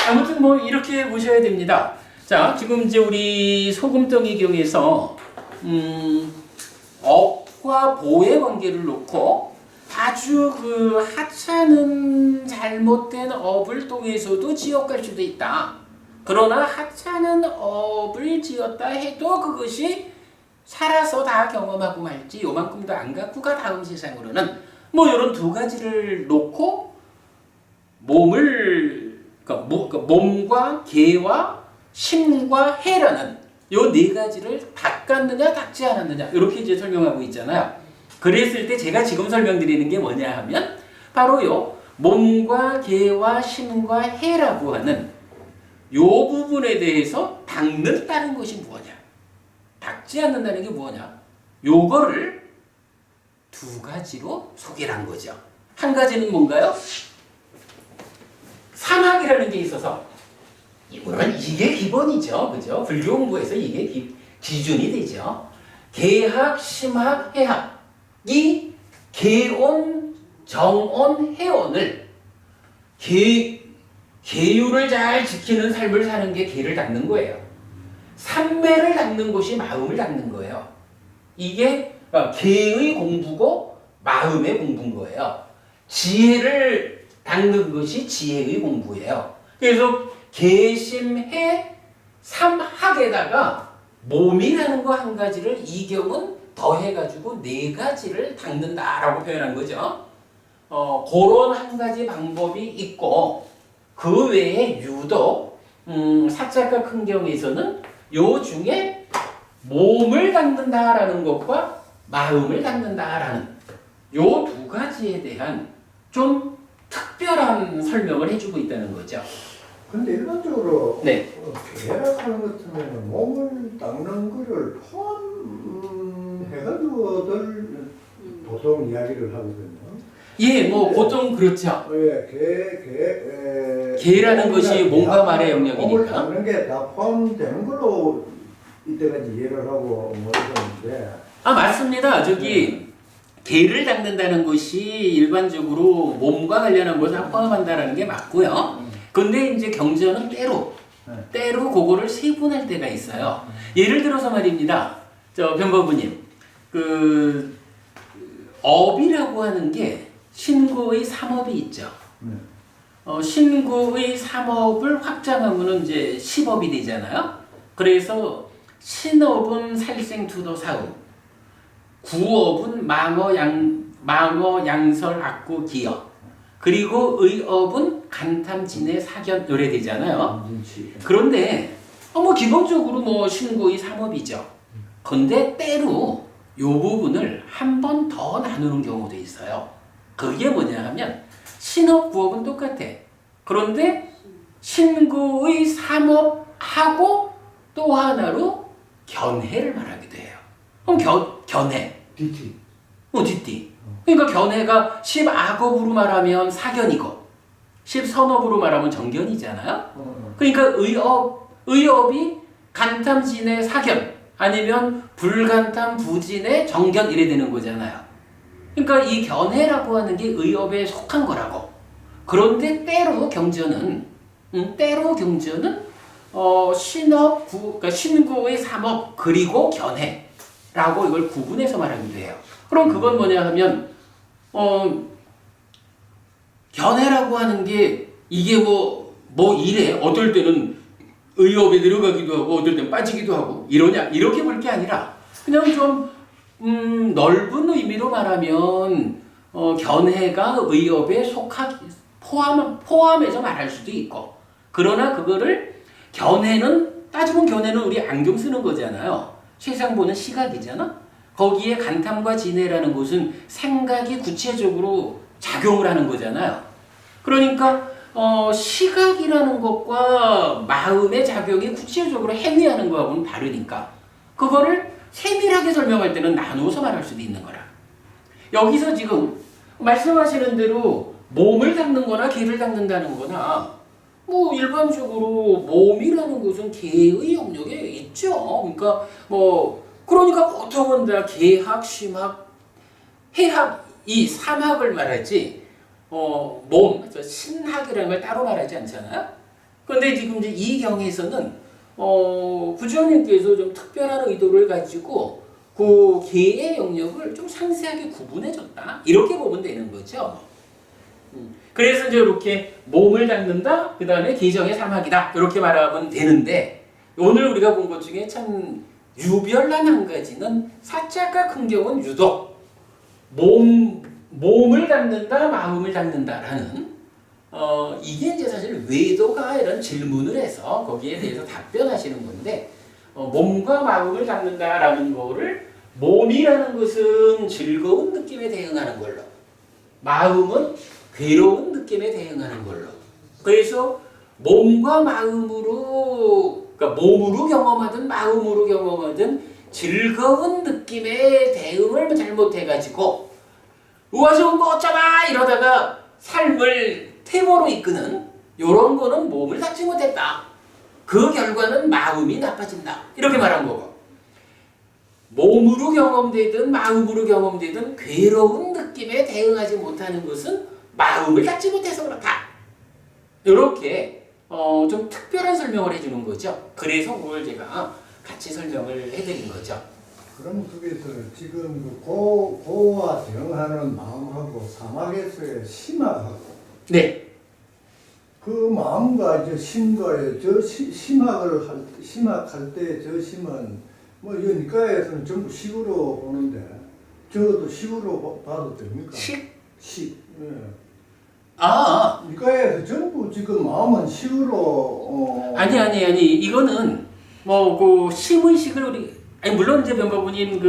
Speaker 1: 아무튼 뭐 이렇게 보셔야 됩니다. 자, 지금 이제 우리 소금덩이 경에서 업과 보의 관계를 놓고 아주 그 하찮은 잘못된 업을 통해서도 지옥 갈 수도 있다. 그러나 하찮은 업을 지었다 해도 그것이 살아서 다 경험하고 말지 요만큼도 안 갖고 가 다음 세상으로는 뭐 이런 두 가지를 놓고 몸과 개와 심과 해라는 요 네 가지를 닦았느냐 닦지 않았느냐 이렇게 이제 설명하고 있잖아요. 그랬을 때 제가 지금 설명드리는 게 뭐냐 하면 바로요 몸과 개와 심과 해라고 하는 요 부분에 대해서 닦는다는 것이 무엇이냐 닦지 않는다는 게 뭐냐? 요거를 두 가지로 소개를 한 거죠. 한 가지는 뭔가요? 삼학이라는 게 있어서, 물론 이게 기본이죠. 그죠? 불교 공부에서 이게 기준이 되죠. 계학, 심학, 해학. 이 계온, 정온, 해온을 계율을 잘 지키는 삶을 사는 게 계를 닦는 거예요. 삼매를 닦는 것이 마음을 닦는 거예요. 이게 계의 공부고 마음의 공부인 거예요. 지혜를 닦는 것이 지혜의 공부예요. 그래서 계심해 삼학에다가 몸이라는 거 한 가지를 이경은 더해가지고 네 가지를 닦는다라고 표현한 거죠. 그런 한 가지 방법이 있고 그 외에 유독 사자가 큰 경에서는 요 중에 몸을 닦는다라는 것과 마음을 닦는다라는 요 두 가지에 대한 좀 특별한 설명을 해주고 있다는 거죠.
Speaker 3: 근데 일반적으로
Speaker 1: 네.
Speaker 3: 계약하는 것 같으면 몸을 닦는 거를 포함해가지고들 보통 이야기를 하거든요.
Speaker 1: 예, 뭐 보통 그렇죠. 계라는 것이 몸과 말의 영역이니까.
Speaker 3: 몸을 닦는 게 다 포함되는 걸로 이때까지 이해를 하고 뭐 이러는데.
Speaker 1: 아, 맞습니다. 계를 닦는다는 것이 일반적으로 몸과 관련한 것을 포함한다는 게 맞고요. 근데 이제 경전은 때로 그거를 세분할 때가 있어요. 예를 들어서 말입니다. 변법부님, 업이라고 하는 게 신구의 삼업이 있죠. 신구의 삼업을 확장하면 이제 십업이 되잖아요. 그래서 신업은 살생투도사음, 구업은 망어, 양설, 악구, 기역, 그리고 의업은 간탐, 진해, 사견 요래 되잖아요. 그런데 뭐 기본적으로 뭐 신구의 삼업이죠. 근데 때로 요 부분을 한 번 더 나누는 경우도 있어요. 그게 뭐냐 하면 신업, 구업은 똑같아. 그런데 신구의 삼업하고 또 하나로 견해를 말하기도 해요. 그럼 견해.
Speaker 3: 뒤티.
Speaker 1: 뒤띠. 그러니까 견해가 10악업으로 말하면 사견이고 10선업으로 말하면 정견이잖아요. 그러니까 의업이 간탐진의 사견 아니면 불간탐 부진의 정견 이래 되는 거잖아요. 그러니까 이 견해라고 하는 게 의업에 속한 거라고. 그런데 때로 경전은 신업, 그러니까 신구의 삼업 그리고 견해라고 이걸 구분해서 말하기도 해요. 그럼 그건 뭐냐 하면 견해라고 하는 게 이게 뭐 이래 어떨 때는 의업에 들어가기도 하고 어떨 때는 빠지기도 하고 이러냐 이렇게 볼 게 아니라 그냥 좀 넓은 의미로 말하면 견해가 의업에 포함해서 말할 수도 있고 그러나 그거를 따지면 견해는 우리 안경 쓰는 거잖아요. 세상 보는 시각이잖아. 거기에 간탐과 진해라는 것은 생각이 구체적으로 작용을 하는 거잖아요. 그러니까 시각이라는 것과 마음의 작용이 구체적으로 행위하는 거하고는 다르니까 그거를 세밀하게 설명할 때는 나누어서 말할 수도 있는 거라. 여기서 지금 말씀하시는 대로 몸을 닦는 거나 개를 닦는다는 거나 뭐 일반적으로 몸이라는 것은 개의 영역에 있죠. 그러니까 보통은 다 개학, 심학, 해학 이 삼학을 말하지 신학이라는 걸 따로 말하지 않잖아요. 그런데 지금 이제 이 경에서는 부처님께서 좀 특별한 의도를 가지고 그 개의 영역을 좀 상세하게 구분해줬다. 이렇게 보면 되는 거죠. 그래서 이제 이렇게 몸을 닦는다, 그 다음에 기정의 삼학이다 이렇게 말하면 되는데 오늘 우리가 본 것 중에 참 유별난 한 가지는 사자가 큰 경우는 유독 몸을 닦는다, 마음을 닦는다라는 이게 이제 사실 외도가 이런 질문을 해서 거기에 대해서 답변하시는 건데 몸과 마음을 닦는다라는 거를 몸이라는 것은 즐거운 느낌에 대응하는 걸로 마음은 괴로운 느낌에 대응하는 걸로 그래서 몸과 마음으로 그러니까 몸으로 경험하든 마음으로 경험하든 즐거운 느낌의 대응을 잘못해가지고 우와 좋은 거 어쩌나 이러다가 삶을 퇴보로 이끄는 이런 거는 몸을 닦지 못했다. 그 결과는 마음이 나빠진다. 이렇게 말한 거고 몸으로 경험되든 마음으로 경험되든 괴로운 느낌에 대응하지 못하는 것은 마음을 닦지 못해서 그렇다. 이렇게 좀 특별한 설명을 해주는 거죠. 그래서 그걸 제가 같이 설명을 해드린 거죠.
Speaker 3: 그럼 거기서 지금 그 고와 대응하는 마음하고 사막에서의 심학하고
Speaker 1: 네.
Speaker 3: 그 마음과 이제 심과의 심학할 때 저 심은 뭐 이 니까에서는 전부 식으로 보는데 저도 식으로 봐도 됩니까?
Speaker 1: 식?
Speaker 3: 식. 예.
Speaker 1: 아
Speaker 3: 니까에서 전부 지금 마음은 식으로
Speaker 1: 아니 이거는 뭐 그 심의식을 우리 아니 물론 이제 변호부님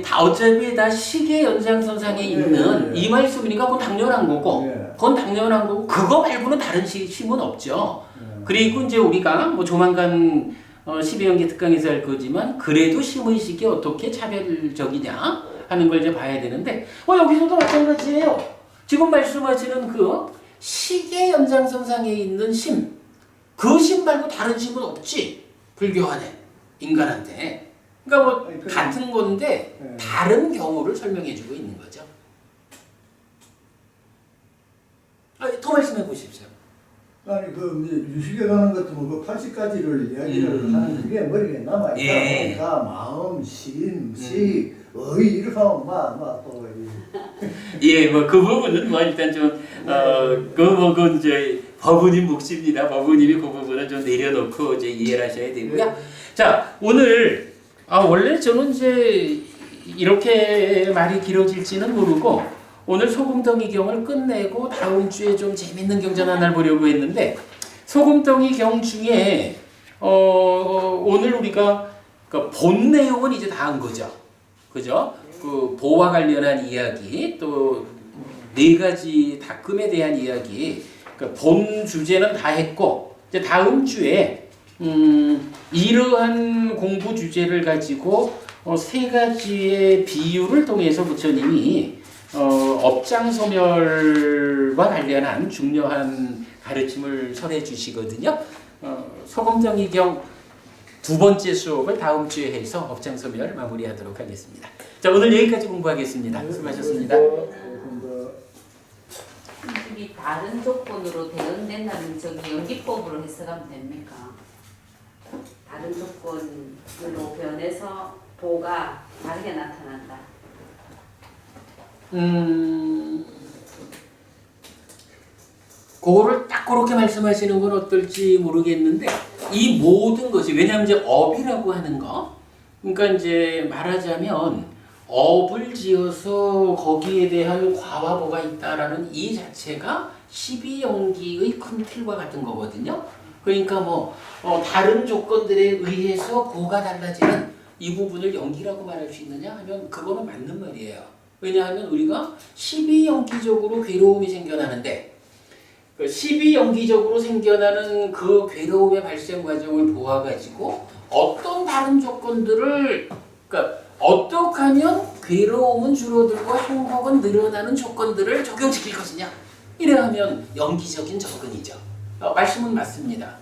Speaker 1: 다 어차피 다 식의 연장선상에 있는
Speaker 3: 네.
Speaker 1: 이 말씀이니까 그건 당연한 거고
Speaker 3: 네.
Speaker 1: 그건 당연한 거고 그거 말고는 다른 심은 없죠.
Speaker 3: 네.
Speaker 1: 그리고 이제 우리가 뭐 조만간 12연기 특강에서 할 거지만 그래도 심의식이 어떻게 차별적이냐 하는 걸 이제 봐야 되는데 여기서도 마찬가지예요. 지금 말씀하시는 그 식의 연장선상에 있는 심, 그 심 말고 다른 심은 없지. 불교 안에 인간한테. 그러니까 뭐
Speaker 3: 아니,
Speaker 1: 같은 건데
Speaker 3: 네.
Speaker 1: 다른 경우를 설명해주고 있는 거죠. 더 말씀해 보십시오.
Speaker 3: 아니 그 이제 유식에 가는 것 같으면 그 80가지를 이야기를 하는 그게 머리에 남아 있다
Speaker 1: 예.
Speaker 3: 보니까 마음, 심, 식, 의 이렇게 하면 막또
Speaker 1: 예, 뭐 그 부분은 뭐 일단 좀 그건 이제 법우님 몫입니다. 법우님이 그 부분은 좀 내려놓고 이제 이해를 하셔야 되고요. 자, 오늘 원래 저는 이제 이렇게 말이 길어질지는 모르고 오늘 소금덩이 경을 끝내고 다음 주에 좀 재밌는 경전 하나를 보려고 했는데 소금덩이 경 중에 오늘 우리가 그 본 내용은 이제 다 한 거죠. 그죠? 그 보와 관련한 이야기 또 네 가지 닦음에 대한 이야기 그러니까 본 주제는 다 했고 이제 다음 주에 이러한 공부 주제를 가지고 세 가지의 비유를 통해서 부처님이 업장소멸과 관련한 중요한 가르침을 설해 주시거든요. 소금덩이경 두 번째 수업을 다음 주에 해서 업장소멸 마무리하도록 하겠습니다. 자, 오늘 여기까지 공부하겠습니다. 수고하셨습니다.
Speaker 2: 이 다른 조건으로 대응된다면 저기 연기법으로 해석하면 됩니까? 다른 조건으로 변해서 보가 다르게 나타난다.
Speaker 1: 그거를 딱 그렇게 말씀하시는 건 어떨지 모르겠는데 이 모든 것이 왜냐하면 이제 업이라고 하는 거 그러니까 이제 말하자면 업을 지어서 거기에 대한 과화보가 있다라는 이 자체가 12연기의 큰 틀과 같은 거거든요. 그러니까 뭐 다른 조건들에 의해서 보가 달라지는 이 부분을 연기라고 말할 수 있느냐 하면 그거는 맞는 말이에요. 왜냐하면 우리가 12연기적으로 괴로움이 생겨나는데 12연기적으로 생겨나는 그 괴로움의 발생 과정을 보아가지고 어떤 다른 조건들을 그러니까 어떻게 하면 괴로움은 줄어들고 행복은 늘어나는 조건들을 적용시킬 것이냐 이래 하면 연기적인 접근이죠. 말씀은 맞습니다.